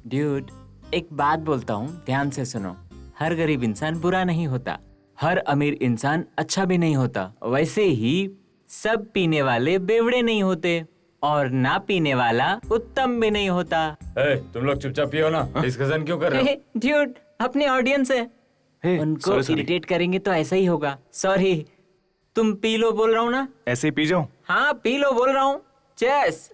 ड्यूड, एक बात बोलता हूँ, ध्यान से सुनो। हर गरीब इंसान बुरा नहीं होता, हर अमीर इंसान अच्छा भी नहीं होता। वैसे ही सब पीने वाले बेवड़े नहीं होते, और ना पीने वाला उत्तम भी नहीं होता। तुम लोग चुपचाप पियो ना, डिस्कशन क्यों कर रहे हो? ड्यूड, अपने ऑडियंस है, उनको इरिटेट करेंगे तो ऐसा ही होगा। सॉरी, तुम पी लो बोल रहा हूँ ना। ऐसे ही पी जाओ। हाँ, पी लो बोल रहा हूँ। चेस।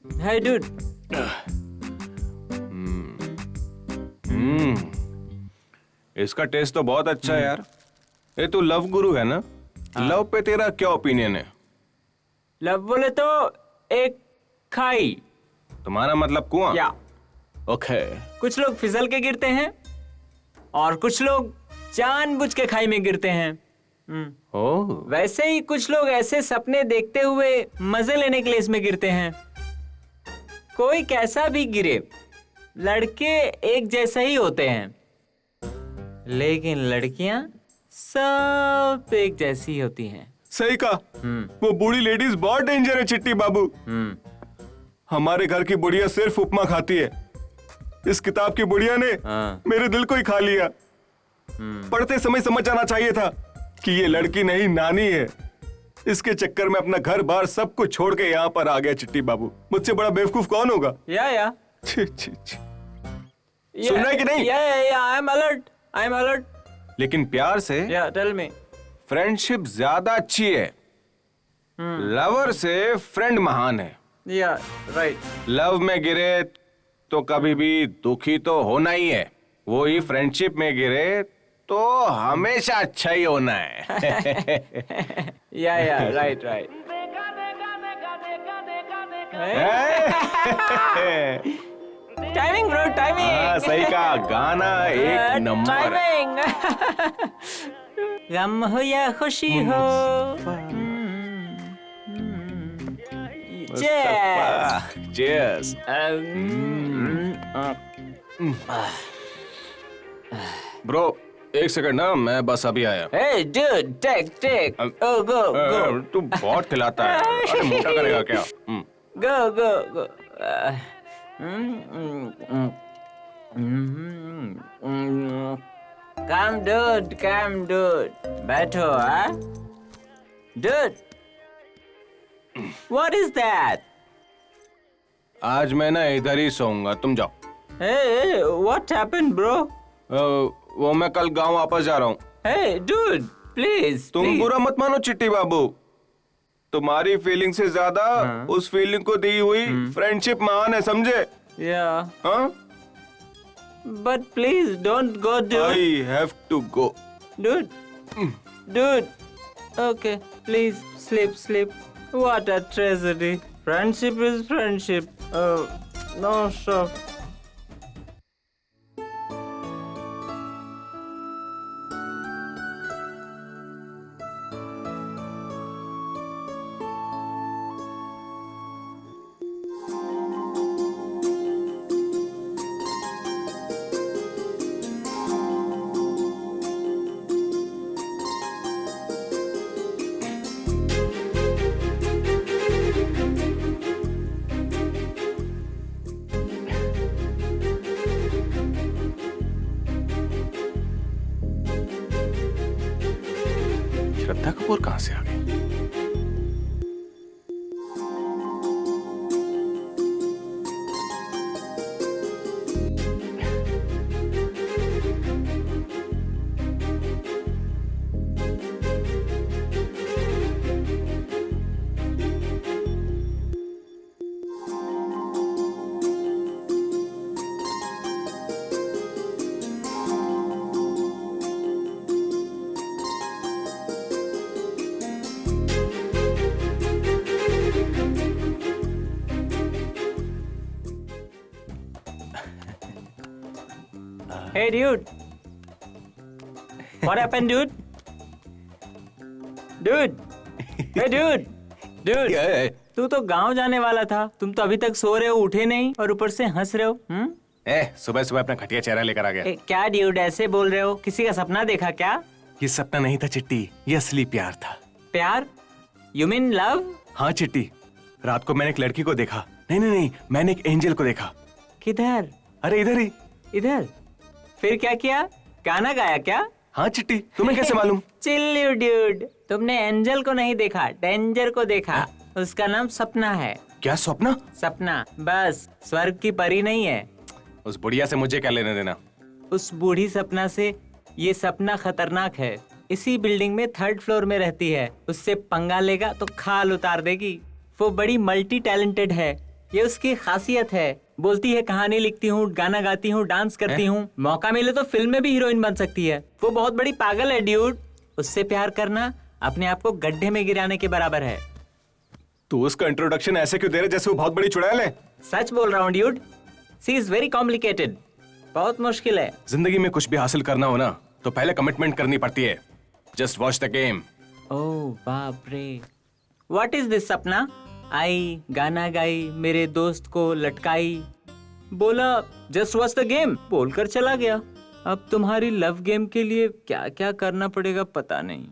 Hey dude. इसका टेस्ट तो बहुत अच्छा है यार। ये तू लव गुरु है ना? लव पे तेरा क्या ओपिनियन है? लव बोले तो एक खाई। तुम्हारा मतलब कुआं? या ओके। कुछ लोग फिसल के गिरते हैं और कुछ लोग जानबूझ के खाई में गिरते हैं। ओह। वैसे ही कुछ लोग ऐसे सपने देखते हुए मजे लेने के लिए इसमें गिरते हैं। कोई कैसा भी गिरे, लड़के एक जैसे ही होते हैं, लेकिन लड़कियां सब एक जैसी होती हैं। सही कहा। वो बूढ़ी लेडीज बहुत डेंजर है चिट्टी बाबू। हमारे घर की बुढ़िया सिर्फ उपमा खाती है। इस किताब की बुढ़िया ने मेरे दिल को ही खा लिया। पढ़ते समय समझ जाना चाहिए था कि ये लड़की नहीं, नानी है। इसके चक्कर में अपना घर बार सब कुछ छोड़ के यहाँ पर आ गया चिट्टी बाबू। मुझसे बड़ा बेवकूफ कौन होगा? या छी छी छी। सुन रहा है कि नहीं? या आई एम अलर्ट। लेकिन प्यार से या टेल मी। फ्रेंडशिप ज्यादा अच्छी है। लवर से फ्रेंड महान है। या राइट। लव में गिरे तो कभी भी दुखी तो होना ही है, वो ही फ्रेंडशिप में गिरे तो हमेशा अच्छा ही होना है। या राइट। Timing bro, timing. हाँ, सही कहा। गाना एक नंबर है। गम हो या खुशी हो। Cheers. ब्रो, एक सेकंड ना, मैं बस अभी आया। Hey dude, take. Oh go. तू बहुत खिलाता है। अरे मोटा करेगा क्या? Go. Come dude. बैठो, हाँ? Dude. What is that? आज मैं ना इधर ही सोऊंगा, तुम जाओ। Hey, what happened, bro? वो मैं कल गांव वापस जा रहा हूँ। Hey, dude, please. तुम बुरा मत मानो चिट्टी बाबू। तुम्हारी फीलिंग से ज्यादा उस फीलिंग को दी हुई फ्रेंडशिप महान है, समझे? Yeah. हाँ? But please don't go, dude. I have to go. Dude. Okay, please sleep. What a tragedy. Friendship is friendship. No stop. Shraddha Kapoor कहाँ से आ गई? Hey dude. What happened, dude? Dude. Hey dude. Dude. तू तो गांव जाने वाला था, तुम तो अभी तक सो रहे हो, उठे नहीं और ऊपर से हंस रहे हो। सुबह सुबह अपना घटिया चेहरा लेकर आ गया। क्या ड्यूड ऐसे बोल रहे हो? किसी का सपना देखा क्या? ये सपना नहीं था चिट्टी, ये असली प्यार था। प्यार? You mean love? हाँ चिट्टी, रात को मैंने एक लड़की को देखा। नहीं, मैंने एक एंजल को देखा। किधर? अरे इधर ही। इधर? फिर क्या किया? गाना गाया क्या? हाँ चिट्टी, तुम्हें कैसे मालूम? चिल यू ड्यूड, तुमने एंजल को नहीं देखा, डेंजर को देखा। उसका नाम सपना है। क्या सपना? सपना, बस स्वर्ग की परी नहीं है। उस बुढ़िया से मुझे क्या लेने देना? उस बूढ़ी सपना से ये सपना खतरनाक है। इसी बिल्डिंग में 3rd फ्लोर में रहती है। उससे पंगा लेगा तो खाल उतार देगी। वो बड़ी मल्टी टैलेंटेड है, ये उसकी खासियत है। बोलती है कहानी लिखती हूँ, गाना गाती हूँ, डांस करती हूँ, मौका मिले तो फिल्म में भी हीरोइन बन सकती है। वो बहुत बड़ी पागल है ड्यूड। उससे प्यार करना अपने आप को गड्ढे में गिराने के बराबर है। तू उसका इंट्रोडक्शन ऐसे क्यों दे रहे जैसे वो बहुत बड़ी चुड़ैल है? सच बोल रहा हूँ dude, she is very complicated, बहुत मुश्किल है। जिंदगी में कुछ भी हासिल करना हो ना तो पहले कमिटमेंट करनी पड़ती है। Just watch the game. Oh बाप रे, व्हाट इज दिस सपना? आई, गाना गाई, मेरे दोस्त को लटकाई, बोला जस्ट वॉच द गेम, बोलकर चला गया। अब तुम्हारी लव गेम के लिए क्या क्या करना पड़ेगा पता नहीं।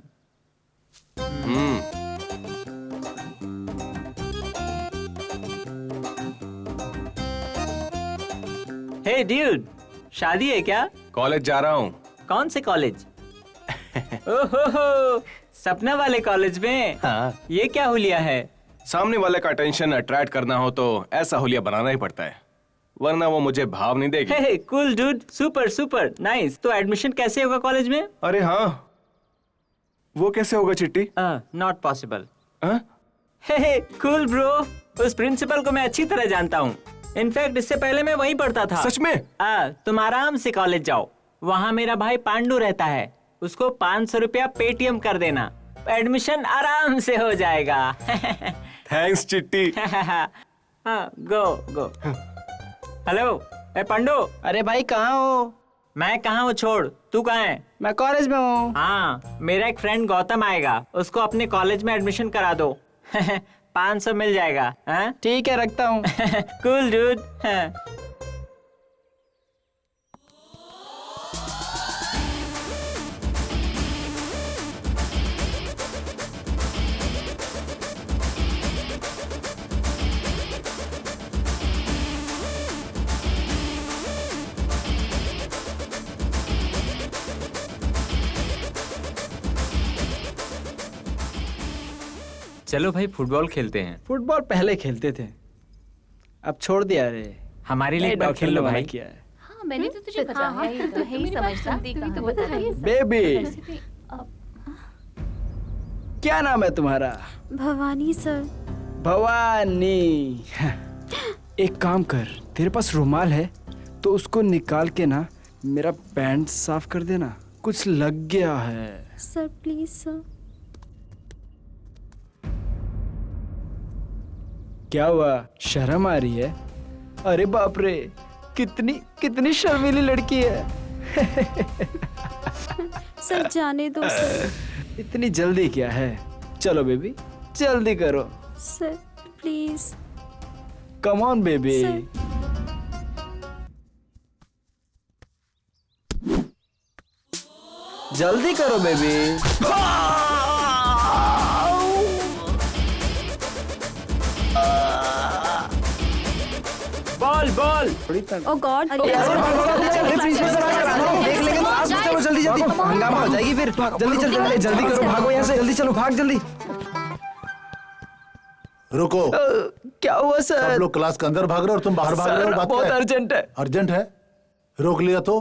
हे ड्यूड, शादी है क्या? कॉलेज जा रहा हूँ। कौन से कॉलेज? ओहो, सपना वाले कॉलेज में? हाँ। ये क्या हुलिया है? सामने वाले का अटेंशन अट्रैक्ट करना हो तो ऐसा हुलिया बनाना ही पड़ता है, वरना वो मुझे भाव नहीं देगी। Hey cool dude, super super nice. तो एडमिशन कैसे होगा कॉलेज में? अरे हाँ, वो कैसे होगा Chitti? Not possible. Hey cool bro, उस प्रिंसिपल को मैं अच्छी तरह जानता हूँ। इनफैक्ट इससे पहले मैं वहीं पढ़ता था। सच में? तुम आराम से कॉलेज जाओ, वहाँ मेरा भाई पांडू रहता है, उसको 500 रुपया पेटीएम कर देना, एडमिशन आराम से हो जाएगा। थैंक्स चिट्टी। गो गो। हेलो पांडू। अरे भाई कहाँ हो? मैं कहाँ हूँ छोड़, तू कहाँ है? मैं कॉलेज में हूँ। हाँ, मेरा एक फ्रेंड गौतम आएगा, उसको अपने कॉलेज में एडमिशन करा दो। 500 मिल जाएगा। ठीक है, रखता हूँ। Cool dude. चलो भाई फुटबॉल खेलते हैं। फुटबॉल पहले खेलते थे, अब छोड़ दिया रे। हमारे लिए एक बार खेल लो भाई। किया है। हाँ, मैंने तो तुझे बताया ही तो है ही समझता। तो बताइए बेबी, क्या नाम है तुम्हारा? भवानी सर। भवानी। एक काम कर, तेरे पास रुमाल है तो उसको निकाल के ना मेरा पैंट साफ कर देना, कुछ लग गया है। Sir please sir. क्या हुआ, शर्म आ रही है? अरे बाप रे, कितनी कितनी शर्मीली लड़की है। सर जाने दो सर। इतनी जल्दी क्या है? चलो बेबी, जल्दी करो। Sir please. Come on baby. जल्दी करो baby. Ball ball. Oh god. देख लेंगे क्लास में, चलो जल्दी जल्दी, हंगामा हो जाएगी फिर। जल्दी जल्दी जल्दी करो, भागो यहाँ से, जल्दी चलो, भाग जल्दी। रुको। क्या हुआ सर? सब लोग क्लास के अंदर भाग रहे हो और तुम बाहर भाग रहे हो, बात बहुत क्या है? अर्जेंट है। अर्जेंट है? रोक लिया तो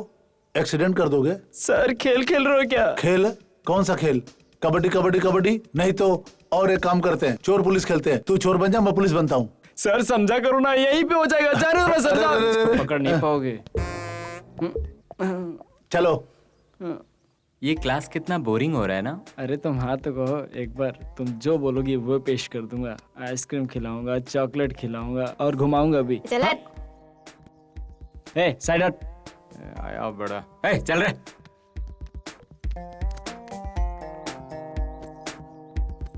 एक्सीडेंट कर दोगे। सर खेल खेल रहे हो क्या? खेल? कौन सा खेल? कबड्डी कबड्डी कबड्डी? नहीं तो और एक काम करते हैं, चोर पुलिस खेलते हैं। तू चोर बन जा, मैं पुलिस बनता हूँ। सर समझा करो ना, यहीं पे हो जाएगा। जा रहे हो ना सर? जाओ। पकड़ नहीं पाओगे। चलो। ये क्लास कितना बोरिंग हो रहा है ना। अरे तुम हाँ तो कहो एक बार, तुम जो बोलोगी वो पेश कर दूंगा। आइसक्रीम खिलाऊंगा, चॉकलेट खिलाऊंगा और घुमाऊंगा भी। चल ए साइड हट। आया बड़ा। ए, चल रहे।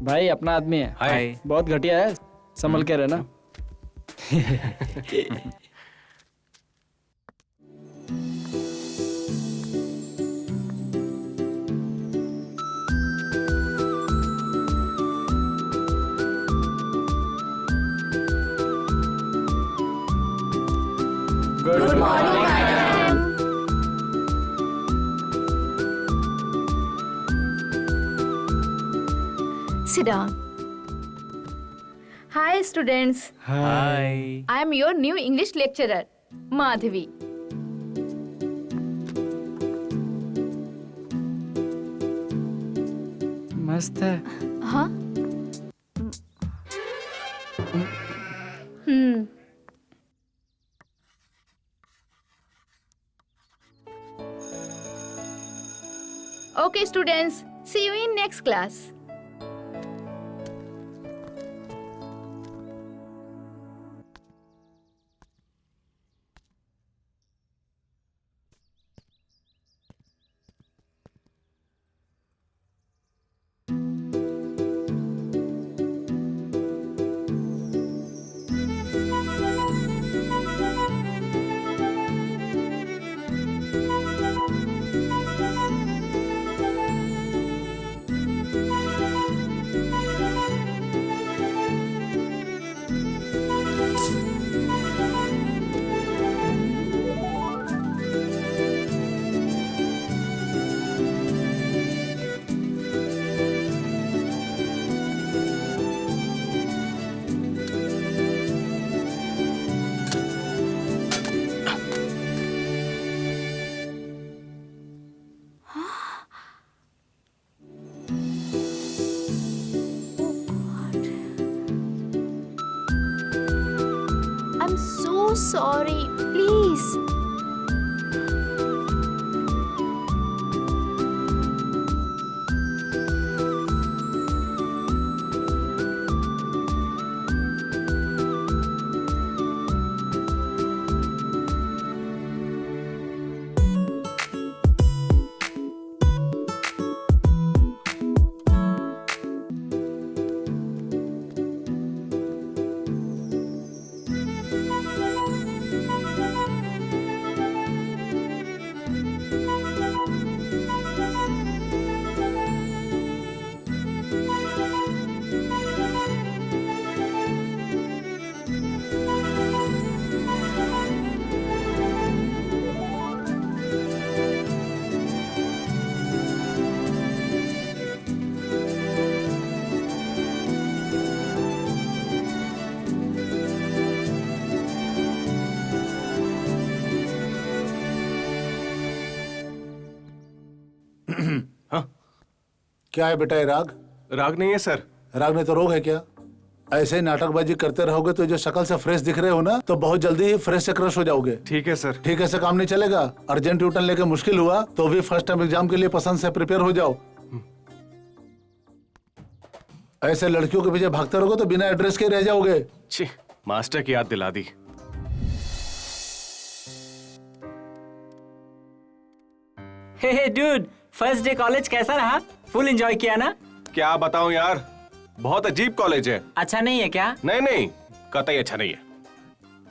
भाई अपना आदमी है। हाय। बहुत घटिया है, संभल के रहना। Good morning. Sit down. Hi, students. Hi. I am your new English lecturer, Madhavi. मस्त है। हाँ? Hmm. Okay, students. See you in next class. I'm so sorry. Please. क्या है बेटा ये राग? राग नहीं है सर। राग नहीं तो रोग है क्या? ऐसे ही नाटकबाजी करते रहोगे तो जो शक्ल से फ्रेश दिख रहे हो ना, तो बहुत जल्दी ही फ्रेश से क्रश हो जाओगे। ठीक है सर। ठीक है, से काम नहीं चलेगा। अर्जेंट ट्यूटन लेके मुश्किल हुआ तो भी फर्स्ट टाइम एग्जाम के लिए पसंद से प्रिपेयर हो जाओ। ऐसे लड़कियों के पीछे भागते रहोगे तो बिना एड्रेस के रह जाओगे। छी, मास्टर की याद दिला दी। Hey dude, first day college कैसा रहा? फुल एंजॉय किया ना? क्या बताऊं यार, बहुत अजीब कॉलेज है। अच्छा नहीं है क्या? नहीं नहीं, कतई अच्छा नहीं है।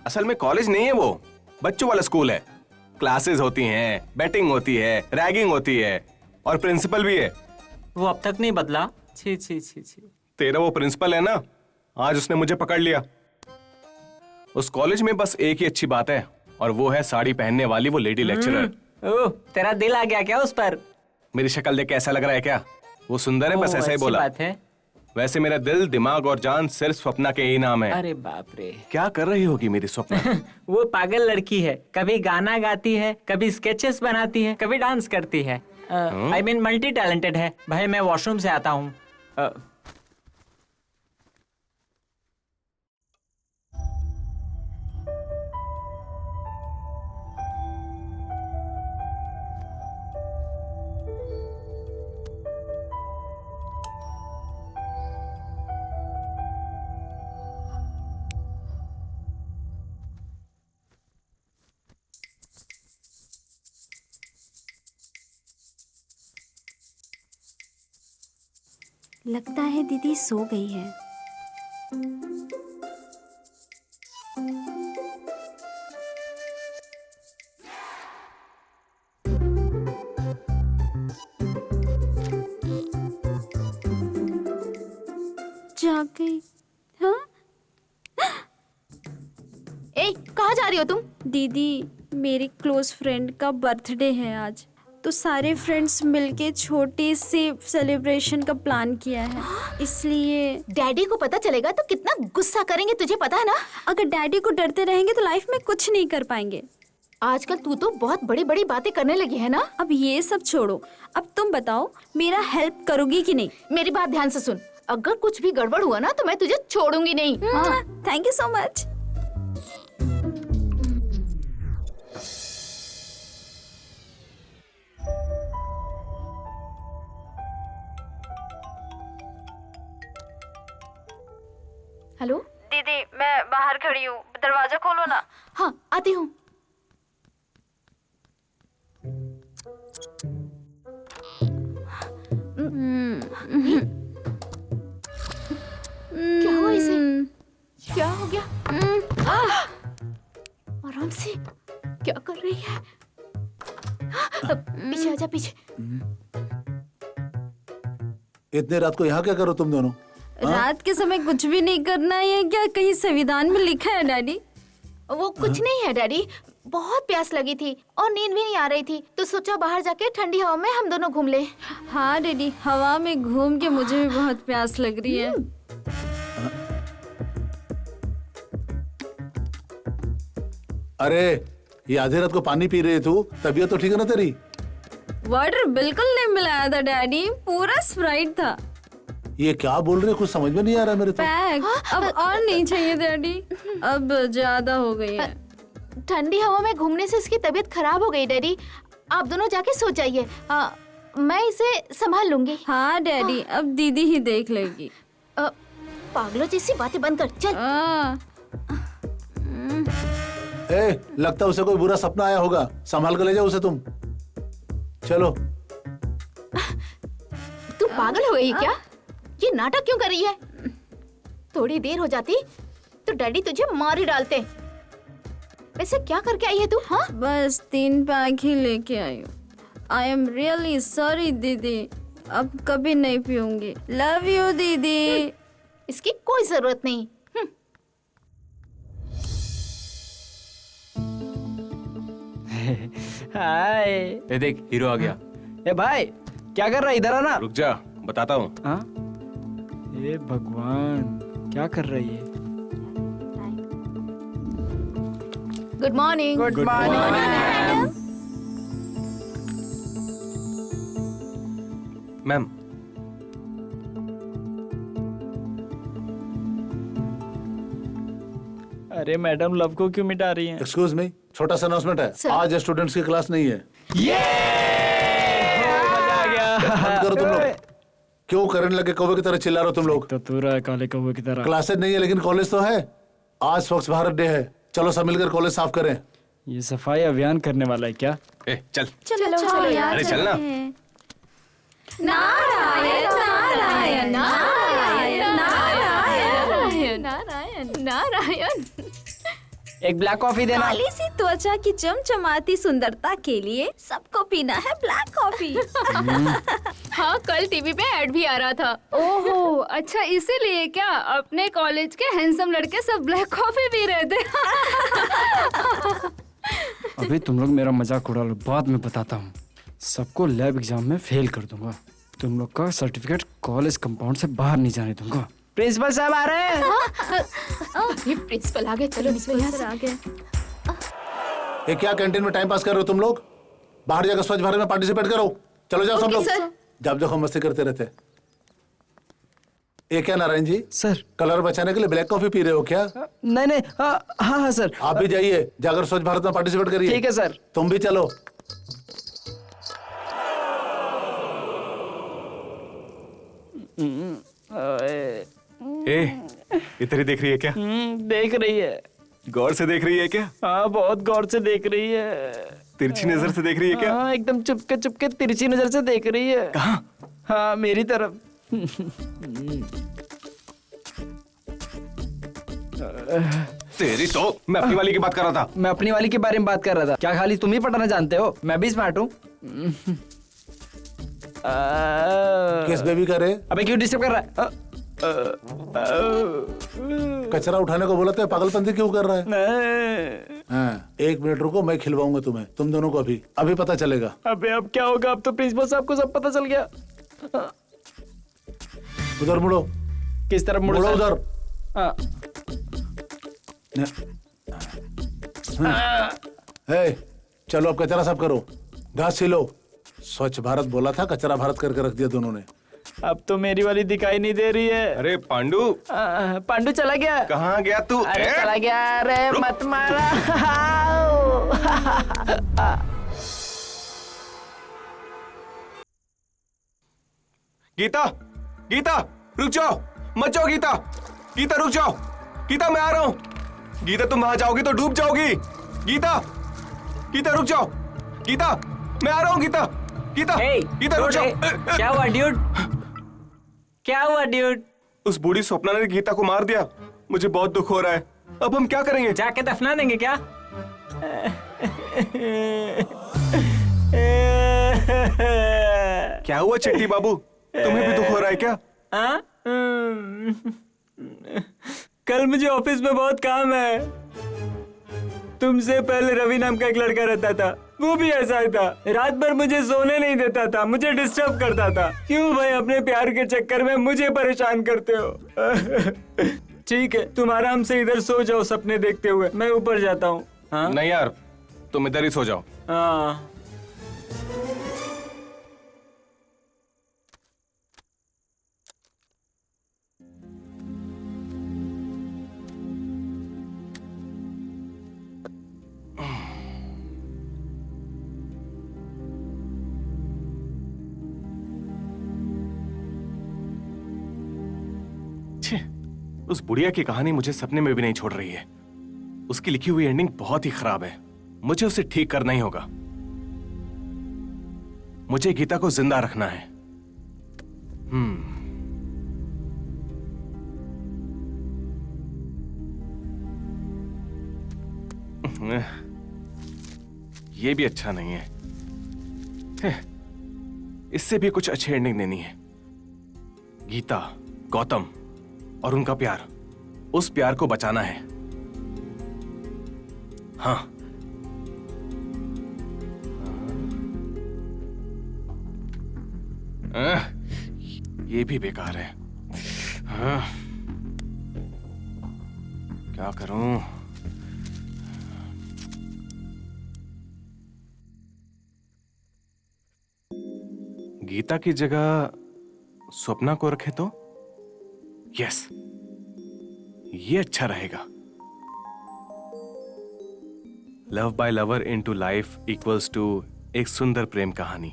असल में कॉलेज नहीं है वो, बच्चों वाला स्कूल है। क्लासेस होती हैं, बैटिंग होती है, रैगिंग होती है और प्रिंसिपल भी है। वो अब तक नहीं बदला? छी छी छी छी। तेरा वो प्रिंसिपल है ना, आज उसने मुझे पकड़ लिया। उस कॉलेज में बस एक ही अच्छी बात है और वो है साड़ी पहनने वाली वो लेडी लेक्चरर। ओह, तेरा दिल आ गया क्या उस पर? मेरी शक्ल देख के ऐसा लग रहा है क्या? वो सुंदर है, बस ओह, ऐसा ही अच्छी बोला। बात है। वैसे मेरा दिल, दिमाग और जान सिर्फ स्वप्ना के ही नाम है। अरे बाप रे। क्या कर रही होगी मेरी स्वप्ना? वो पागल लड़की है, कभी गाना गाती है, कभी स्केचेस बनाती है, कभी डांस करती है। आई मीन मल्टी टैलेंटेड है। भाई मैं वॉशरूम से आता हूँ। लगता है दीदी सो गई है। जाग गई। हाँ? ए, कहाँ जा रही हो तुम? दीदी, मेरी क्लोज फ्रेंड का बर्थडे है आज, तो सारे फ्रेंड्स मिलके छोटी सी सेलिब्रेशन का प्लान किया है, इसलिए। डैडी को पता चलेगा तो कितना गुस्सा करेंगे, तुझे पता है ना? अगर डैडी को डरते रहेंगे तो लाइफ में कुछ नहीं कर पाएंगे। आजकल तू तो बहुत बड़ी बड़ी बातें करने लगी है ना? अब ये सब छोड़ो, अब तुम बताओ मेरा हेल्प करोगी कि नहीं? मेरी बात ध्यान से सुन, अगर कुछ भी गड़बड़ हुआ ना तो मैं तुझे छोड़ूंगी नहीं। हाँ। Thank you so much. Hello दीदी, मैं बाहर खड़ी हूँ, दरवाजा खोलो ना। हाँ, आती हूँ। क्या हुआ इसे? क्या हो गया? आराम से, क्या कर रही है? पीछे आजा, पीछे। इतने रात को यहाँ क्या करो तुम दोनों? रात के समय कुछ भी नहीं करना है क्या? कहीं संविधान में लिखा है डैडी? वो कुछ नहीं है डैडी, बहुत प्यास लगी थी और नींद भी नहीं आ रही थी, तो सोचा बाहर जाके ठंडी हवा में हम दोनों घूम ले। हाँ डैडी, हवा में घूम के मुझे भी बहुत प्यास लग रही है। अरे ये आधी रात को पानी पी रही तू, तबीयत तो ठीक है ना तेरी? वाटर बिल्कुल नहीं मिलाया था डैडी, पूरा स्प्राइट था। ये क्या बोल रहे, कुछ समझ में नहीं आ रहा मेरे तो। पैक, अब और नहीं चाहिए डैडी, अब ज्यादा हो गई है। ठंडी हवा में घूमने से इसकी तबीयत खराब हो गई डैडी, आप दोनों जाके सो जाइए, मैं इसे संभाल लूंगी। हाँ डैडी, अब दीदी ही देख लेगी। पागलों जैसी बातें बंद कर, चल। ए, लगता उसे कोई बुरा सपना आया होगा, संभाल कर ले जाओ उसे तुम। चलो। तू पागल हो गई क्या? ये नाटक क्यों कर रही है? थोड़ी देर हो जाती तो डैडी तुझे मार ही डालते। वैसे क्या करके आई है तू? हाँ, बस 3 पैक ही लेके आई हूँ। आई एम रियली सॉरी दीदी, अब कभी नहीं पीऊंगी। लव यू दीदी। इसकी कोई जरूरत नहीं। हाय। ए देख, हीरो आ गया। ए भाई, क्या कर रहा है? इधर आना। रुक जा, बताता हूँ। हाँ? ए भगवान, क्या कर रही है? Good morning. Good morning ma'am. अरे मैडम, लव को क्यों मिटा रही हैं? एक्सक्यूज मी, छोटा सा अनाउंसमेंट है, आज स्टूडेंट्स की क्लास नहीं है। मजा आ गया। बंद करो तुम लोग। क्यों करने लगे कौवे की तरह चिल्ला रहे हो तुम लोग? तो तू रहा है काले कौवे की तरह। क्लासेज नहीं है लेकिन कॉलेज तो है। आज स्वच्छ भारत डे है, चलो सब मिलकर कॉलेज साफ करें। ये सफाई अभियान करने वाला है क्या? ए चल। चलो यार, अरे चल ना। नारायण नारायण नारायण नारायण नारायण नारायण। एक ब्लैक कॉफी देना। काली सी त्वचा की चमचमाती सुंदरता के लिए सबको पीना है ब्लैक कॉफी। हाँ, कल टीवी पे ऐड भी आ रहा था। ओहो, अच्छा इसीलिए क्या अपने कॉलेज के हैंडसम लड़के सब ब्लैक कॉफी पी रहे थे? अभी तुम लोग मेरा मजाक उड़ा लो, बाद में बताता हूँ। सबको लैब एग्जाम में फेल कर दूंगा। तुम लोग का सर्टिफिकेट कॉलेज कंपाउंड से बाहर नहीं जाने दूंगा। प्रिंसिपल साहब आ रहे हैं। ये प्रिंसिपल आ गए, चलो यहाँ से आ गए। ये क्या कैंटीन में टाइम पास कर रहे हो तुम लोग? बाहर जाकर स्वच्छ भारत में पार्टिसिपेट करो। चलो जाओ सब लोग। जब देखो मस्ती करते रहते। ये क्या नारायण जी, सर कलर बचाने के लिए ब्लैक कॉफी पी रहे हो क्या? नहीं, हाँ सर। आप भी जाइए, जाकर स्वच्छ भारत में पार्टिसिपेट करिए। ठीक है सर। तुम भी चलो। इधर ही देख रही है क्या? देख रही है। गौर से देख रही है क्या? हाँ, बहुत गौर से देख रही है। तिरछी नजर से देख रही है क्या? हाँ, एकदम चुपके चुपके तिरछी नजर से देख रही है। कहाँ? हाँ, मेरी तरफ। तेरी तो मैं अपनी वाली की बात कर रहा था। मैं अपनी वाली के बारे में बात कर रहा था। क्या खाली तुम ही पढ़ना जानते हो? मैं भी स्मार्ट हूँ। किस बेबी करे? अबे क्यों डिस्टर्ब कर रहा है? कचरा उठाने को बोला तो पागलपंती क्यों कर रहा है? हाँ, 1 मिनट रुको, मैं खिलवाऊंगा तुम्हें, तुम दोनों को अभी पता चलेगा। अबे अब क्या होगा? अब तो प्रिंसिपल साहब को सब पता चल गया। उधर मुड़ो। किस तरफ मुड़ो? मुड़ो उधर। चलो अब कचरा साफ करो, घास छिलो। स्वच्छ भारत बोला था, कचरा भारत करके रख दिया दोनों ने। अब तो मेरी वाली दिखाई नहीं दे रही है। अरे पांडू, पांडू चला गया। कहाँ गया तू? अरे चला गया। अरे मत मारा। गीता, गीता रुक जाओ, मत जाओ गीता। गीता रुक जाओ। गीता मैं आ रहा हूँ। गीता तुम वहां जाओगी तो डूब जाओगी। गीता, गीता रुक जाओ। गीता मैं आ रहा हूँ। गीता, गीता, गीता रुक जाओ। क्या हुआ ड्यूड? क्या हुआ ड्यूड? उस बूढ़ी स्वप्ना ने गीता को मार दिया। मुझे बहुत दुख हो रहा है। अब हम क्या करेंगे? जाके दफना देंगे क्या? क्या हुआ चिट्टी बाबू, तुम्हें भी दुख हो रहा है क्या? कल मुझे ऑफिस में बहुत काम है। तुमसे पहले रवि नाम का एक लड़का रहता था, वो भी ऐसा ही था। रात भर मुझे सोने नहीं देता था, मुझे डिस्टर्ब करता था। क्यों भाई अपने प्यार के चक्कर में मुझे परेशान करते हो? ठीक है, तुम आराम से इधर सो जाओ सपने देखते हुए, मैं ऊपर जाता हूँ। नहीं यार, तुम इधर ही सो जाओ। हाँ। उस बुढ़िया की कहानी मुझे सपने में भी नहीं छोड़ रही है। उसकी लिखी हुई एंडिंग बहुत ही खराब है। मुझे उसे ठीक करना ही होगा। मुझे गीता को जिंदा रखना है। ये भी अच्छा नहीं है। इससे भी कुछ अच्छी एंडिंग देनी है। गीता, गौतम और उनका प्यार, उस प्यार को बचाना है। हाँ, ये भी बेकार है। हाँ, क्या करूं? गीता की जगह स्वप्ना को रखे तो? यस, ये अच्छा रहेगा। Love by lover into life equals to एक सुंदर प्रेम कहानी।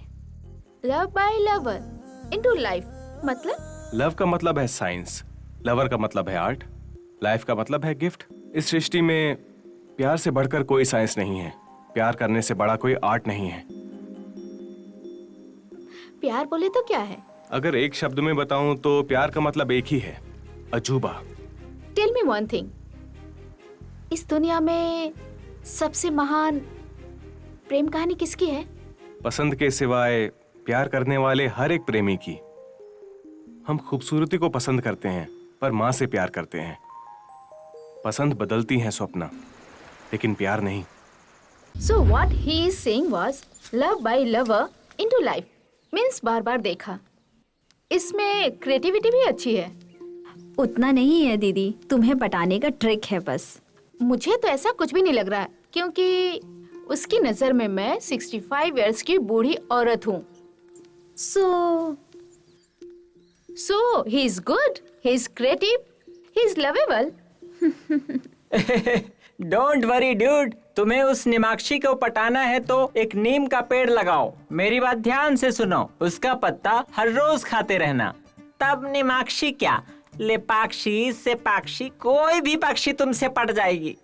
Love by lover into life मतलब? लव का मतलब है साइंस, लवर का मतलब है आर्ट, लाइफ का मतलब है गिफ्ट। इस सृष्टि में प्यार से बढ़कर कोई साइंस नहीं है, प्यार करने से बड़ा कोई आर्ट नहीं है। प्यार बोले तो क्या है? अगर एक शब्द में बताऊं तो प्यार का मतलब एक ही है, अजूबा। टेल मी वन थिंग, इस दुनिया में सबसे महान प्रेम कहानी किसकी है? पसंद के सिवाय प्यार करने वाले हर एक प्रेमी की। हम खूबसूरती को पसंद करते हैं पर मां से प्यार करते हैं। पसंद बदलती हैं स्वप्ना, लेकिन प्यार नहीं। So what he is saying was love by lover into life means बार बार देखा। इसमें क्रिएटिविटी भी अच्छी है। उतना नहीं है दीदी, तुम्हें बताने का ट्रिक है बस। मुझे तो ऐसा कुछ भी नहीं लग रहा है, क्योंकि उसकी नजर में मैं 65 इयर्स की बूढ़ी औरत हूँ। So he is good, he is creative, he is lovable. Don't worry dude, तुम्हें उस निमाक्षी को पटाना है तो एक नीम का पेड़ लगाओ। मेरी बात ध्यान से सुनो, उसका पत्ता हर रोज खाते रहना। तब निमाक्षी क्या, लेपाक्षी से पाक्षी कोई भी पक्षी तुमसे पट जाएगी।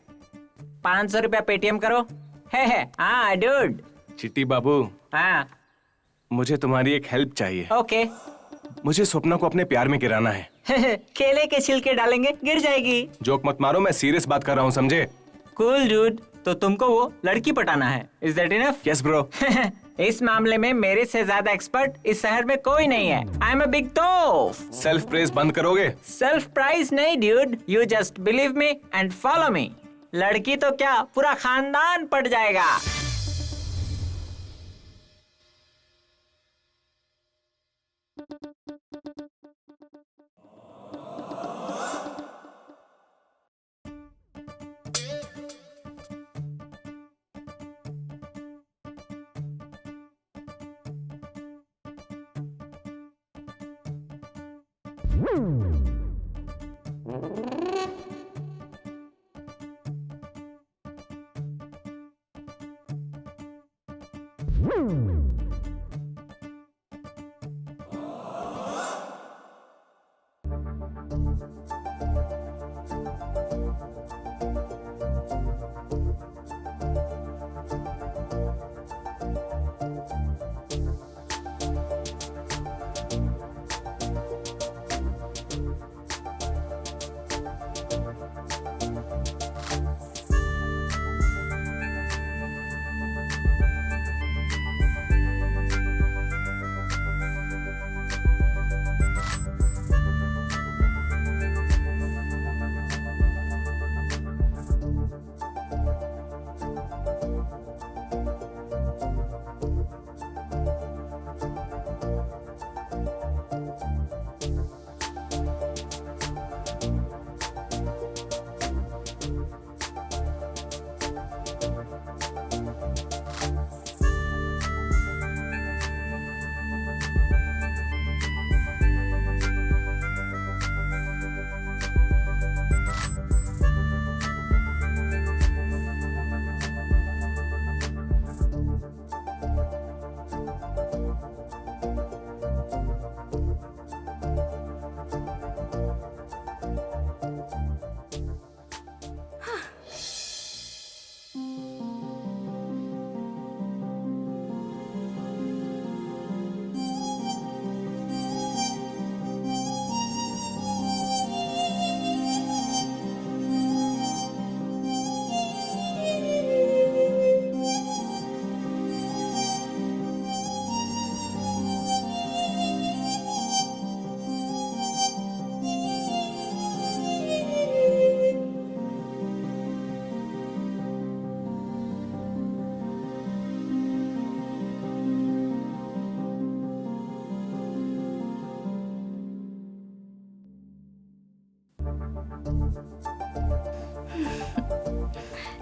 500 रुपया पेटीएम करो। है हाँ डूड। चिट्टी बाबू, हाँ मुझे तुम्हारी एक हेल्प चाहिए। ओके। मुझे स्वप्ना को अपने प्यार में गिराना है। केले के छिलके डालेंगे, गिर जाएगी। जोक मत मारो, मैं सीरियस बात कर रहा हूँ, समझे? कूल डूड, तो तुमको वो लड़की पटाना है, is that enough? Yes bro. इस मामले में मेरे से ज्यादा एक्सपर्ट इस शहर में कोई नहीं है। आई एम अ बिग तोफ। सेल्फ प्रेज बंद करोगे? सेल्फ प्राइज नहीं dude, you just believe me and follow me. लड़की तो क्या, पूरा खानदान पट जाएगा।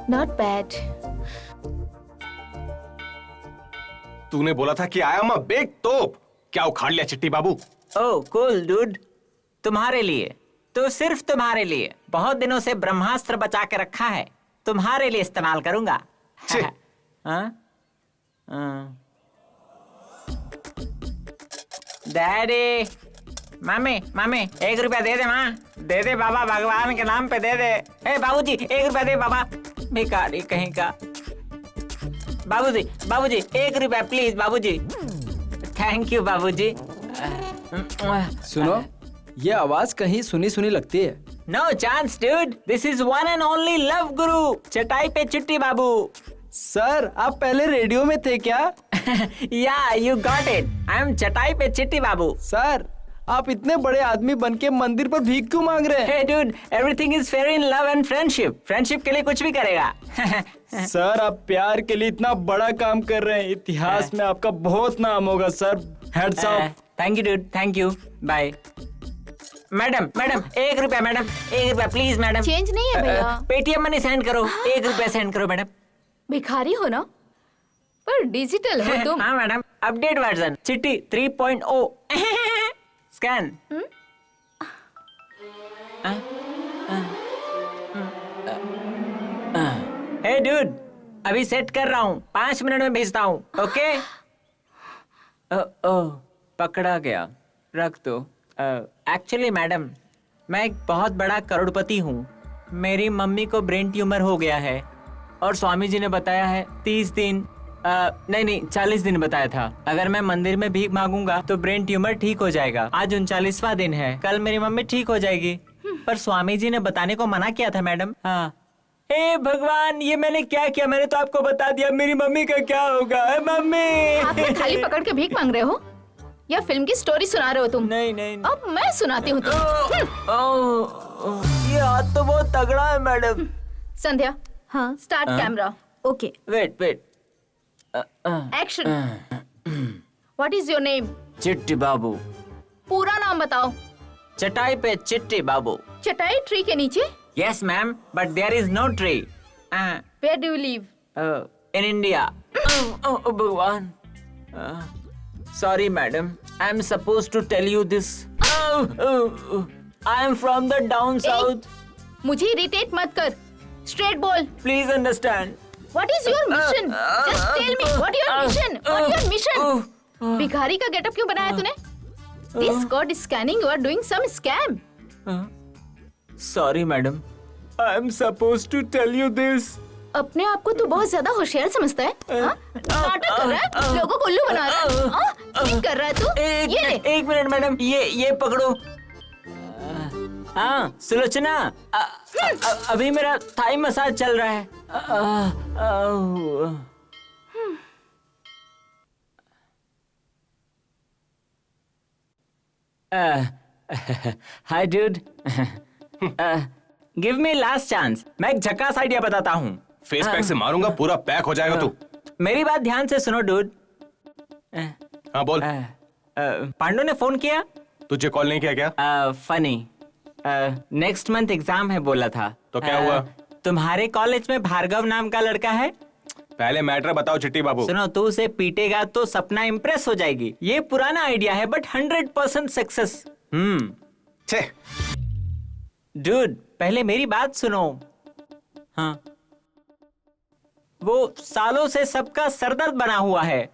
Not bad. तूने बोला था कि आई एम अ बिग तोप, क्या उखाड़ लिया चिट्टी बाबू? ओह कूल डूड, तुम्हारे लिए, तो सिर्फ तुम्हारे लिए बहुत दिनों से ब्रह्मास्त्र बचा के रखा है, तुम्हारे लिए इस्तेमाल करूंगा। डैडी, मामी मामी 1 रुपया दे दे माँ, दे दे बाबा, भगवान के नाम पे दे दे। ए बाबूजी 1 रुपया दे बाबा, भिखारी कहीं का। बाबूजी बाबूजी 1 रुपया प्लीज बाबूजी। थैंक यू बाबूजी। सुनो, ये आवाज कहीं सुनी सुनी लगती है। No chance dude, this is one and only love guru, चटाई पे चिट्टी बाबू। सर, आप पहले रेडियो में थे क्या? या you got it, I am चटाई पे चिट्टी बाबू। सर, आप इतने बड़े आदमी बन के मंदिर पर भीख क्यों मांग रहे हैं? Hey dude, everything is fair in love and friendship. Friendship के लिए कुछ भी करेगा। सर, आप प्यार के लिए इतना बड़ा काम कर रहे हैं, इतिहास में आपका बहुत नाम होगा sir. Heads up. Thank you dude, thank you, bye. Madam madam 1 रुपया मैडम, 1 रुपया प्लीज मैडम। चेंज नहीं है भैया। पेटीएम मनी सेंड करो, 1 रुपया सेंड करो मैडम। भिखारी हो ना, पर डिजिटल हो तुम। हाँ मैडम, अपडेट वर्जन चिट्टी 3.0 स्कैन। हे डूड, अभी सेट कर रहा हूँ, 5 मिनट में भेजता हूँ, ओके? ओह, पकड़ा गया, रख दो। एक्चुअली मैडम, मैं एक बहुत बड़ा करोड़पति हूँ। मेरी मम्मी को ब्रेन ट्यूमर हो गया है और स्वामी जी ने बताया है 30 दिन नहीं 40 दिन बताया था। अगर मैं मंदिर में भीख मांगूंगा तो ब्रेन ट्यूमर ठीक हो जाएगा। आज 39वां दिन है, कल मेरी मम्मी ठीक हो जाएगी। पर स्वामी जी ने बताने को मना किया था मैडम। हाँ। हे भगवान, ये मैंने क्या किया? मैंने तो आपको बता दिया, मेरी मम्मी का क्या होगा? मम्मी हाथ में थाली पकड़ के भीख मांग रहे हो या फिल्म की स्टोरी सुना रहे हो तुम? नहीं। अब मैं सुनाती हूँ ये हाथ तो बहुत तगड़ा है मैडम। संध्या, हाँ start camera. Okay. Wait action. What is your name? Chitti Babu. पूरा नाम बताओ। चटाई पे चिट्टी बाबू। चटाई ट्री के नीचे? Yes ma'am, but there is no tree. Where do you live? In India. भगवान, sorry madam, I am supposed to tell you this. I am from the down south. मुझे इरिटेट मत कर, स्ट्रेट बोल। Please understand. What is your mission? Just tell me what your mission? What your mission? भिखारी का गेटअप क्यों बनाया तूने? This code is scanning. You are doing some scam. Sorry madam, I am supposed to tell you this. अपने आप को तू बहुत ज्यादा होशियार समझता है? नाटक कर रहा है, लोगों को उल्लू बना रहा है, ठीक कर रहा है तू? ये ले। एक मिनट मैडम, ये पकड़ो। हाँ सुलोचना, अभी मेरा थाई मसाज चल रहा है। Hi dude, give me last chance. मैं एक झकास आइडिया बताता हूँ। फेस पैक से मारूंगा, पूरा पैक हो जाएगा तू। मेरी बात ध्यान से सुनो डूड। हाँ बोल। पांडु ने फोन किया? तुझे कॉल नहीं किया क्या? फनी, नेक्स्ट मंथ एग्जाम है बोला था। तो क्या हुआ? तुम्हारे कॉलेज में भार्गव नाम का लड़का है। पहले मैटर बताओ चिट्टी बाबू। सुनो, तू उसे पीटेगा तो सपना इम्प्रेस हो जाएगी। ये पुराना आइडिया है बट 100% सक्सेस। छे डूड, पहले मेरी बात सुनो। हाँ, वो सालों से सबका सरदर्द बना हुआ है।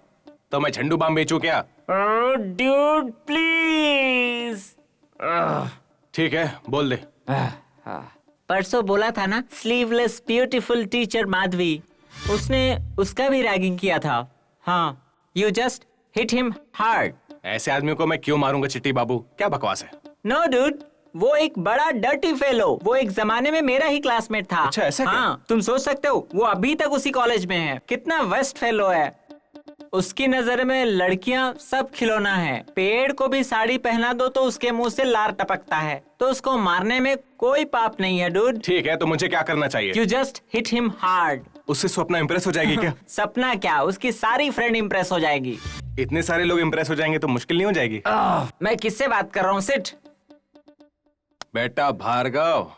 तो मैं झंडू बाम बेचूं क्या? Dude please. ठीक है, बोल दे। परसों बोला था ना, स्लीवलेस ब्यूटीफुल टीचर माधवी, उसने उसका भी रैगिंग किया था। हाँ, you just hit him hard. ऐसे आदमी को मैं क्यों मारूंगा चिट्टी बाबू? क्या बकवास है? नो डूड, वो एक बड़ा डर्टी फेलो। वो एक जमाने में मेरा ही क्लासमेट था। अच्छा, ऐसा क्या? हाँ, तुम सोच सकते हो वो अभी तक उसी कॉलेज में है। कितना वेस्ट फेलो है। उसकी नजर में लड़कियां सब खिलौना है। पेड़ को भी साड़ी पहना दो तो उसके मुंह से लार टपकता है। तो उसको मारने में कोई पाप नहीं है डूड। ठीक है, तो मुझे क्या करना चाहिए? You just hit him hard. उससे सपना इम्प्रेस हो जाएगी क्या? सपना क्या, उसकी सारी फ्रेंड इम्प्रेस हो जाएगी। इतने सारे लोग इम्प्रेस हो जाएंगे तो मुश्किल नहीं हो जाएगी? मैं किससे बात कर रहा हूँ? सिट। बेटा Bhargav,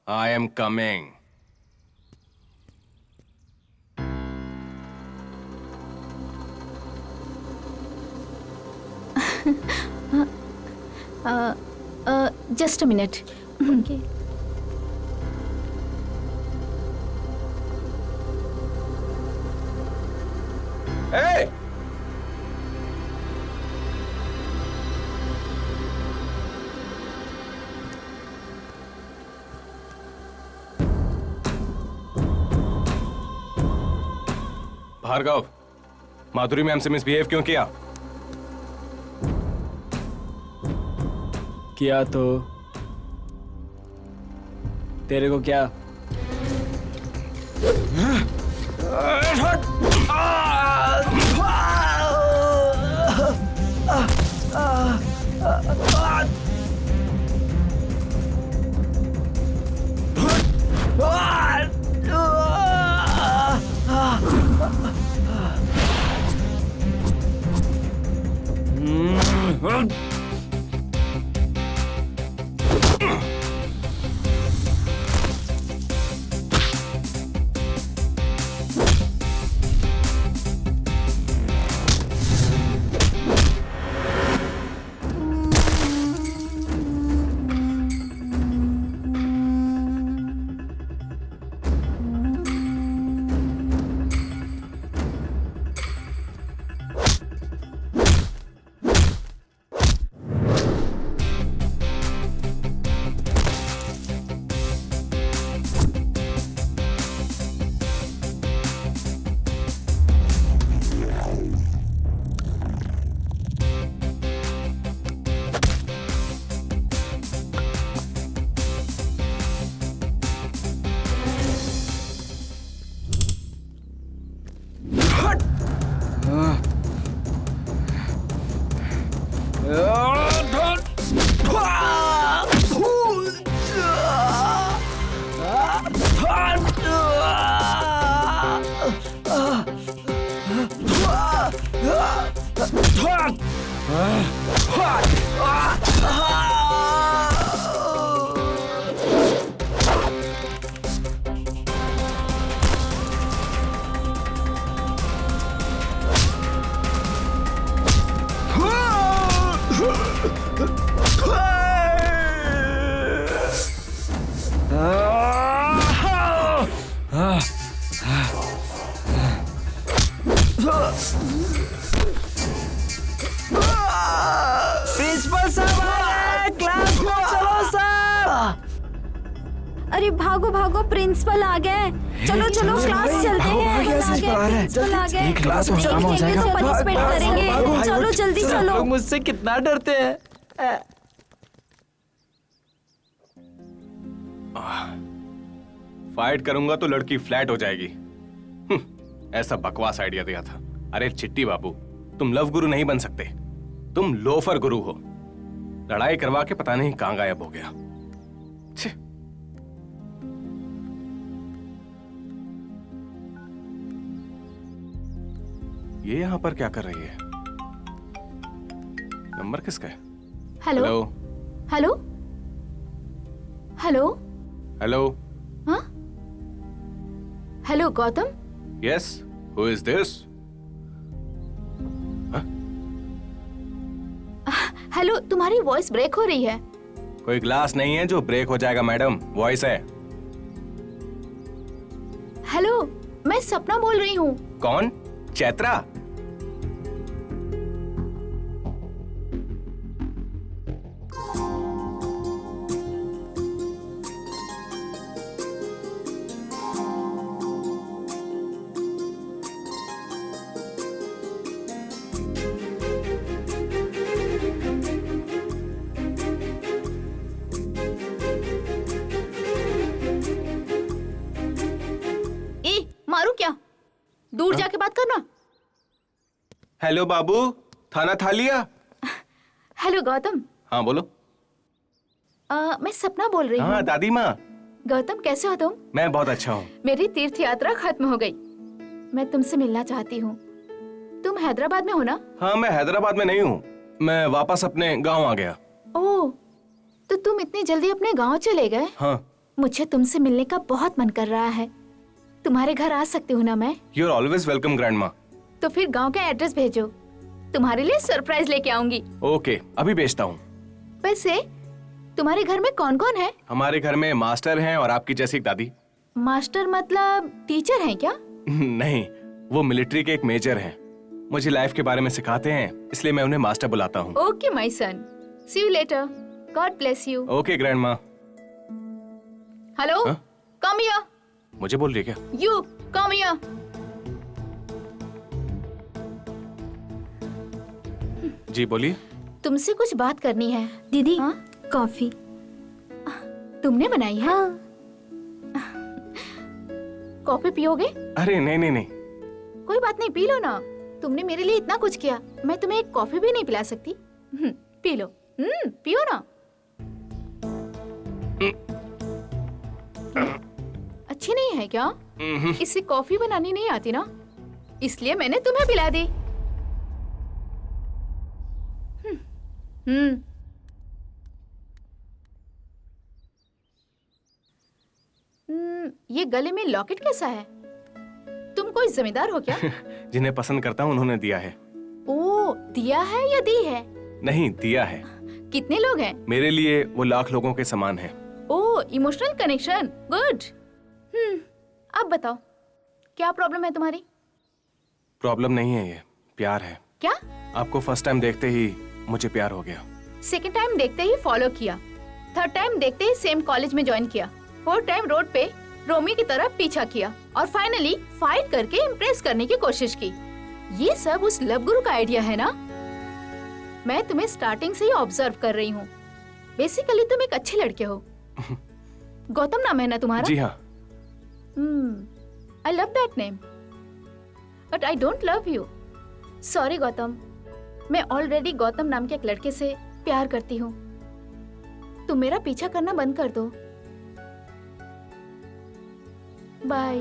I am coming. Just a minute. Okay. ए! भार्गव, माधुरी मैम से मिसबिहेव क्यों किया? किया तो तेरे को क्या? प्रिंसिपल साहब आ गए, क्लास में चलो सब। अरे भागो भागो, प्रिंसिपल आ गए। चलो चलो क्लास चलते हैं। प्रिंसिपल आ गए। क्लास में ड्रामा हो जाएगा। पनिशमेंट करेंगे। चलो जल्दी चलो। लोग मुझसे कितना डरते हैं। फाइट करूंगा तो लड़की फ्लैट हो जाएगी। ऐसा बकवास आइडिया दिया था। अरे चिट्टी बाबू, तुम लव गुरु नहीं बन सकते, तुम लोफर गुरु हो। लड़ाई करवा के पता नहीं कहां गायब हो गया। छे। ये यहां पर क्या कर रही है? नंबर किसका है? Hello hello hello hello. हाँ hello Gautam. Yes, who is this? Hello, तुम्हारी वॉइस ब्रेक हो रही है। कोई ग्लास नहीं है जो ब्रेक हो जाएगा मैडम, वॉइस है। हेलो, मैं सपना बोल रही हूँ। कौन? चैत्रा? मारू क्या? दूर जाके बात करना। हेलो बाबू, खाना खा लिया? हेलो गौतम। हाँ बोलो। मैं सपना बोल रही हूँ। हाँ दादी माँ। गौतम कैसे हो तुम? मैं बहुत अच्छा हूँ। मेरी तीर्थ यात्रा खत्म हो गई। मैं तुमसे मिलना चाहती हूँ। तुम हैदराबाद में हो ना? हाँ, मैं हैदराबाद में नहीं हूँ, मैं वापस अपने गांव आ गया। ओह, तो तुम इतनी जल्दी अपने गांव चले गए? हाँ। मुझे तुमसे मिलने का बहुत मन कर रहा है। तुम्हारे घर आ सकती हूँ ना मैं? You are always welcome grandma. तो फिर गांव का एड्रेस भेजो, तुम्हारे लिए सरप्राइज लेके आऊंगी। ओके, अभी भेजता हूँ। वैसे तुम्हारे घर में कौन कौन है? हमारे घर में मास्टर हैं और आपकी जैसी एक दादी। मास्टर मतलब टीचर हैं क्या? नहीं, वो मिलिट्री के एक मेजर हैं। मुझे लाइफ के बारे में सिखाते हैं, इसलिए मैं उन्हें मास्टर बुलाता हूँ। Okay my son, see you later, God bless you. Okay grandma. Hello, come here. मुझे बोल रही है क्या? You come here. जी बोलिए। तुमसे कुछ बात करनी है। दीदी कॉफी तुमने बनाई है? कॉफी पियोगे? अरे नहीं नहीं नहीं। कोई बात नहीं, पी लो ना। तुमने मेरे लिए इतना कुछ किया, मैं तुम्हें एक कॉफी भी नहीं पिला सकती? P low. पियो ना। अच्छी नहीं है क्या? इससे कॉफी बनानी नहीं आती ना, इसलिए मैंने तुम्हें पिला दी। ये गले में लॉकेट कैसा है? तुम कोई जमींदार हो क्या? जिन्हें पसंद करता हूँ उन्होंने दिया है। ओ, दिया है या दी है? नहीं, दिया है। कितने लोग हैं? मेरे लिए वो लाख लोगों के समान है। ओ, इमोशनल कनेक्शन, गुड। अब बताओ, क्या प्रॉब्लम है तुम्हारी? प्रॉब्लम नहीं है, ये प्यार है। क्या? आपको फर्स्ट टाइम देखते ही मुझे प्यार हो गया। सेकंड टाइम देखते ही फॉलो किया, थर्ड टाइम देखते ही सेम कॉलेज में ज्वाइन किया, फोर्थ टाइम रोड पे रोमी की तरह पीछा किया और फाइनली फाइट करके इम्प्रेस करने की कोशिश की। ये सब उस लव गुरु का आइडिया है ना? मैं तुम्हें स्टार्टिंग से ही ऑब्जर्व कर रही हूँ। बेसिकली तुम एक अच्छे लड़के हो। गौतम नाम है ना तुम्हारा? जी हाँ। I love that name, but I don't love you. Sorry Gautam, मैं ऑलरेडी गौतम नाम के एक लड़के से प्यार करती हूँ। तुम मेरा पीछा करना बंद कर दो। Bye.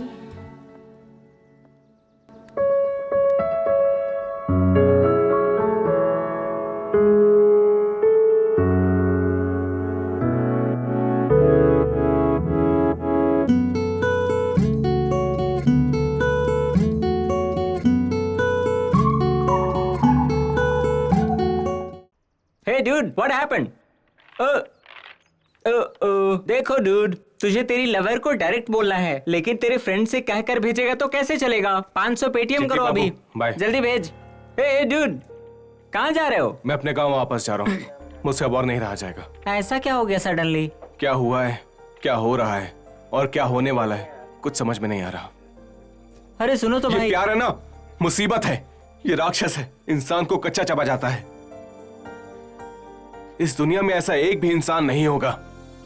Hey dude, what happened? देखो डूड, तुझे तेरी लवर को डायरेक्ट बोलना है, लेकिन तेरे फ्रेंड से कहकर भेजेगा तो कैसे चलेगा? 500 पेटीएम करो अभी, जल्दी भेज। हे डूड, कहाँ जा रहे हो? मैं अपने गांव वापस जा रहा हूँ, मुझसे अब और नहीं रहा जाएगा। ऐसा क्या हो गया सडनली? क्या हुआ है, क्या हो रहा है और क्या होने वाला है, कुछ समझ में नहीं आ रहा। अरे सुनो तो भाई, ये प्यार है ना, मुसीबत है, ये राक्षस है, इंसान को कच्चा चबा जाता है। इस दुनिया में ऐसा एक भी इंसान नहीं होगा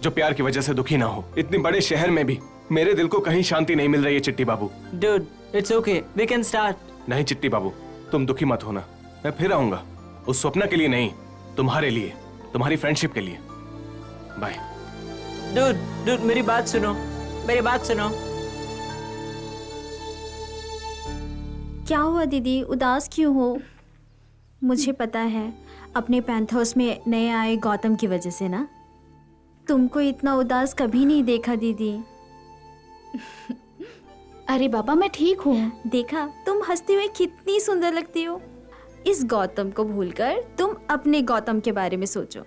जो प्यार की वजह से दुखी ना हो। इतने बड़े शहर में भी मेरे दिल को कहीं शांति नहीं मिल रही है Chitti Babu. Dude, it's okay, we can start. नहीं चिट्टी बाबू, तुम दुखी मत होना, मैं फिर आऊंगा, उस स्वप्न के लिए नहीं, तुम्हारे लिए, तुम्हारी फ्रेंडशिप के लिए। बाय। डूड, मेरी बात सुनो, मेरी बात सुनो। क्या हुआ दीदी, उदास क्यों हो? मुझे पता है, अपने पेंथ हाउस में नए आए गौतम की वजह से ना। तुमको इतना उदास कभी नहीं देखा दीदी। अरे बाबा, मैं ठीक हूँ। देखा, तुम हंसते हुए कितनी सुंदर लगती हो। इस गौतम को भूलकर तुम अपने गौतम के बारे में सोचो।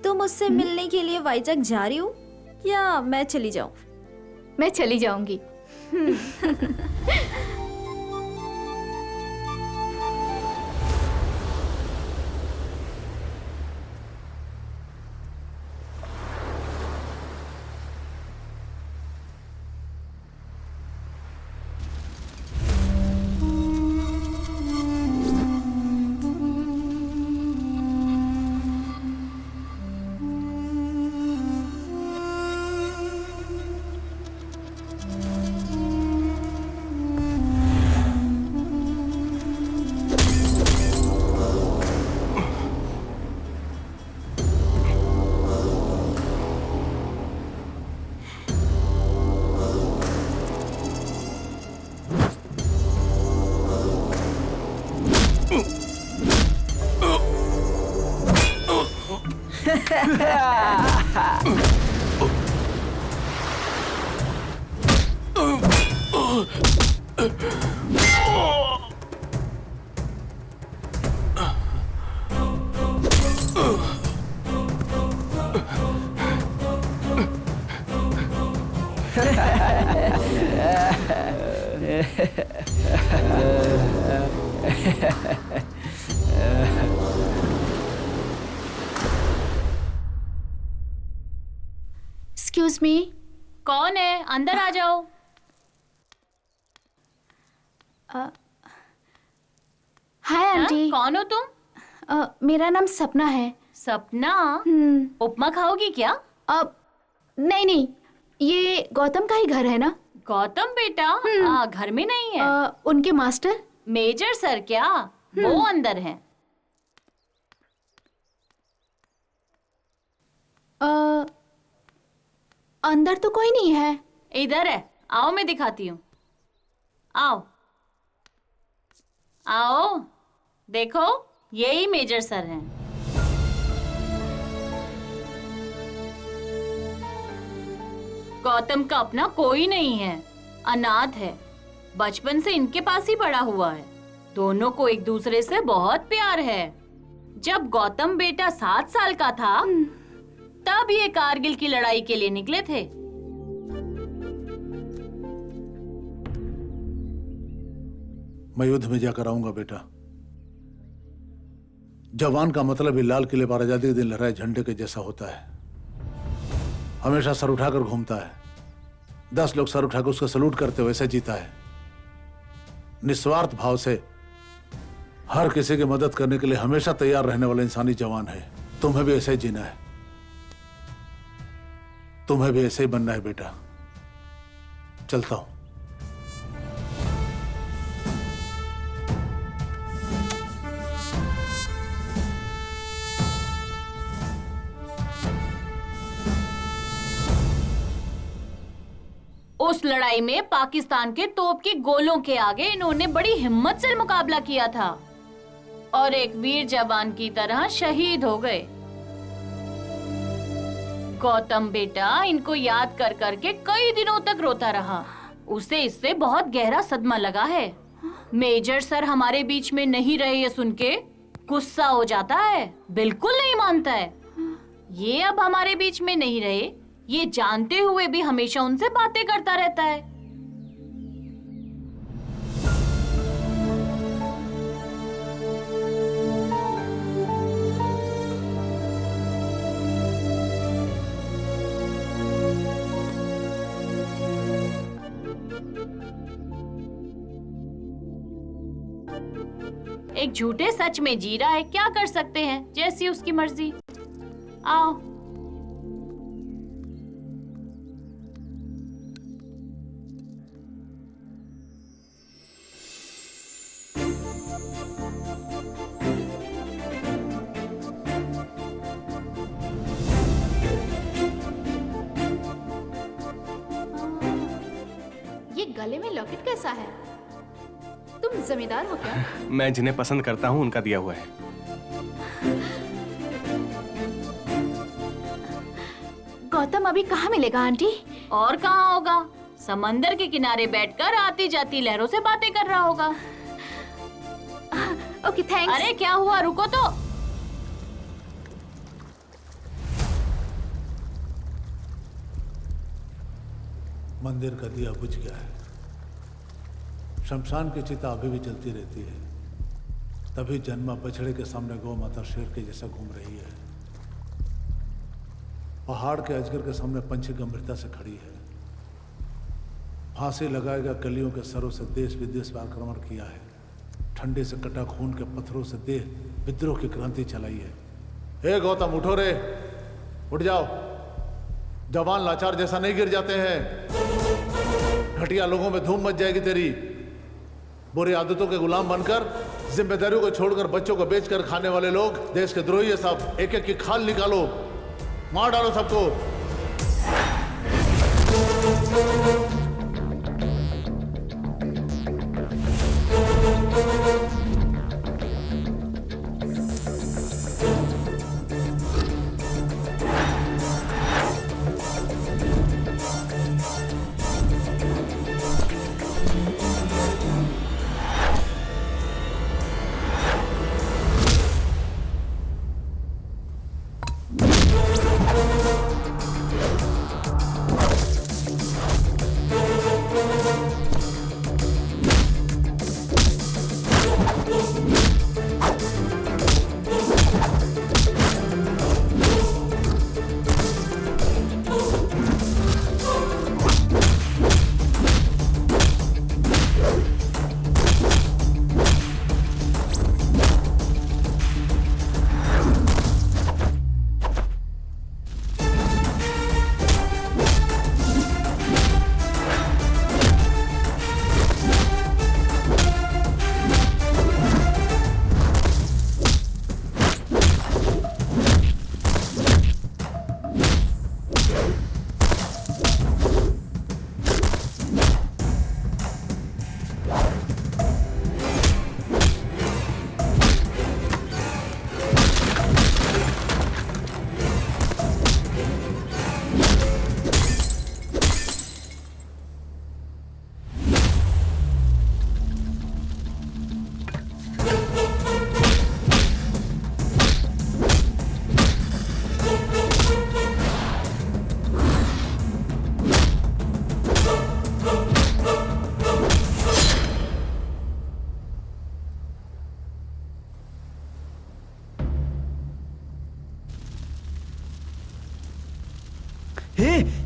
तुम उससे मिलने के लिए वाइजैक जा रही हो या मैं चली जाऊं? मैं चली जाऊंगी। Excuse me. कौन है? अंदर आ जाओ। Hi aunty. कौन हो तुम? मेरा नाम सपना है। सपना? उपमा खाओगी क्या? नहीं नहीं, ये गौतम का ही घर है ना? गौतम बेटा घर में नहीं है। उनके मास्टर मेजर सर क्या? वो अंदर हैं। अंदर तो कोई नहीं है। इधर है, आओ मैं दिखाती हूँ। आओ आओ, देखो यही मेजर सर हैं। गौतम का अपना कोई नहीं है, अनाथ है, बचपन से इनके पास ही पड़ा हुआ है। दोनों को एक दूसरे से बहुत प्यार है। जब गौतम बेटा 7 साल का था तब ये कारगिल की लड़ाई के लिए निकले थे। मैं युद्ध में जाकर आऊंगा बेटा। जवान का मतलब ही लाल किले पर आजादी के दिन लहराए झंडे के जैसा होता है। हमेशा सर उठाकर घूमता है। 10 लोग सर उठाकर उसका सलूट करते हुए ऐसे जीता है। निस्वार्थ भाव से हर किसी की मदद करने के लिए हमेशा तैयार रहने वाला इंसानी जवान है। तुम्हें भी ऐसे ही जीना है, तुम्हें भी ऐसे ही बनना है बेटा। चलता हूं। उस लड़ाई में पाकिस्तान के तोप के गोलों के आगे इन्होंने बड़ी हिम्मत से मुकाबला किया था और एक वीर जवान की तरह शहीद हो गए। गौतम बेटा इनको याद कर करके कई दिनों तक रोता रहा। उसे इससे बहुत गहरा सदमा लगा है। मेजर सर हमारे बीच में नहीं रहे ये सुन के गुस्सा हो जाता है, बिल्कुल नहीं मानता है। ये अब हमारे बीच में नहीं रहे, ये जानते हुए भी हमेशा उनसे बातें करता रहता है। एक झूठे सच में जी रहा है, क्या कर सकते हैं, जैसी उसकी मर्जी। आओ। ये गले में लॉकेट कैसा है? तुम जमींदार हो क्या? मैं जिन्हें पसंद करता हूँ उनका दिया हुआ है। गौतम अभी कहाँ मिलेगा आंटी? और कहाँ होगा, समंदर के किनारे बैठकर आती जाती लहरों से बातें कर रहा होगा। Okay thanks. अरे क्या हुआ, रुको तो। मंदिर का दिया बुझ गया है। शमशान की चिता अभी भी जलती रहती है। तभी जन्मा बछड़े के सामने गौ माता शेर के जैसा घूम रही है। पहाड़ के अजगर के सामने पंछी गंभीरता से खड़ी है। फांसी लगाएगा कलियों के सरों से देश विदेश में आक्रमण किया है। ठंडे से कटा खून के पत्थरों से देह विद्रोह की क्रांति चलाई है। हे गौतम उठो रे, उठ जाओ। जवान लाचार जैसा नहीं गिर जाते हैं। घटिया लोगों में धूम मच जाएगी तेरी। बुरी आदतों के गुलाम बनकर, जिम्मेदारियों को छोड़कर बच्चों को बेचकर खाने वाले लोग देश के द्रोही है सब। एक एक की खाल निकालो, मार डालो सबको।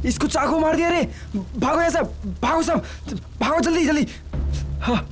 इसको चाकू मार दिया रे। भागो यहाँ से, भागो सब, भागो जल्दी जल्दी। हाँ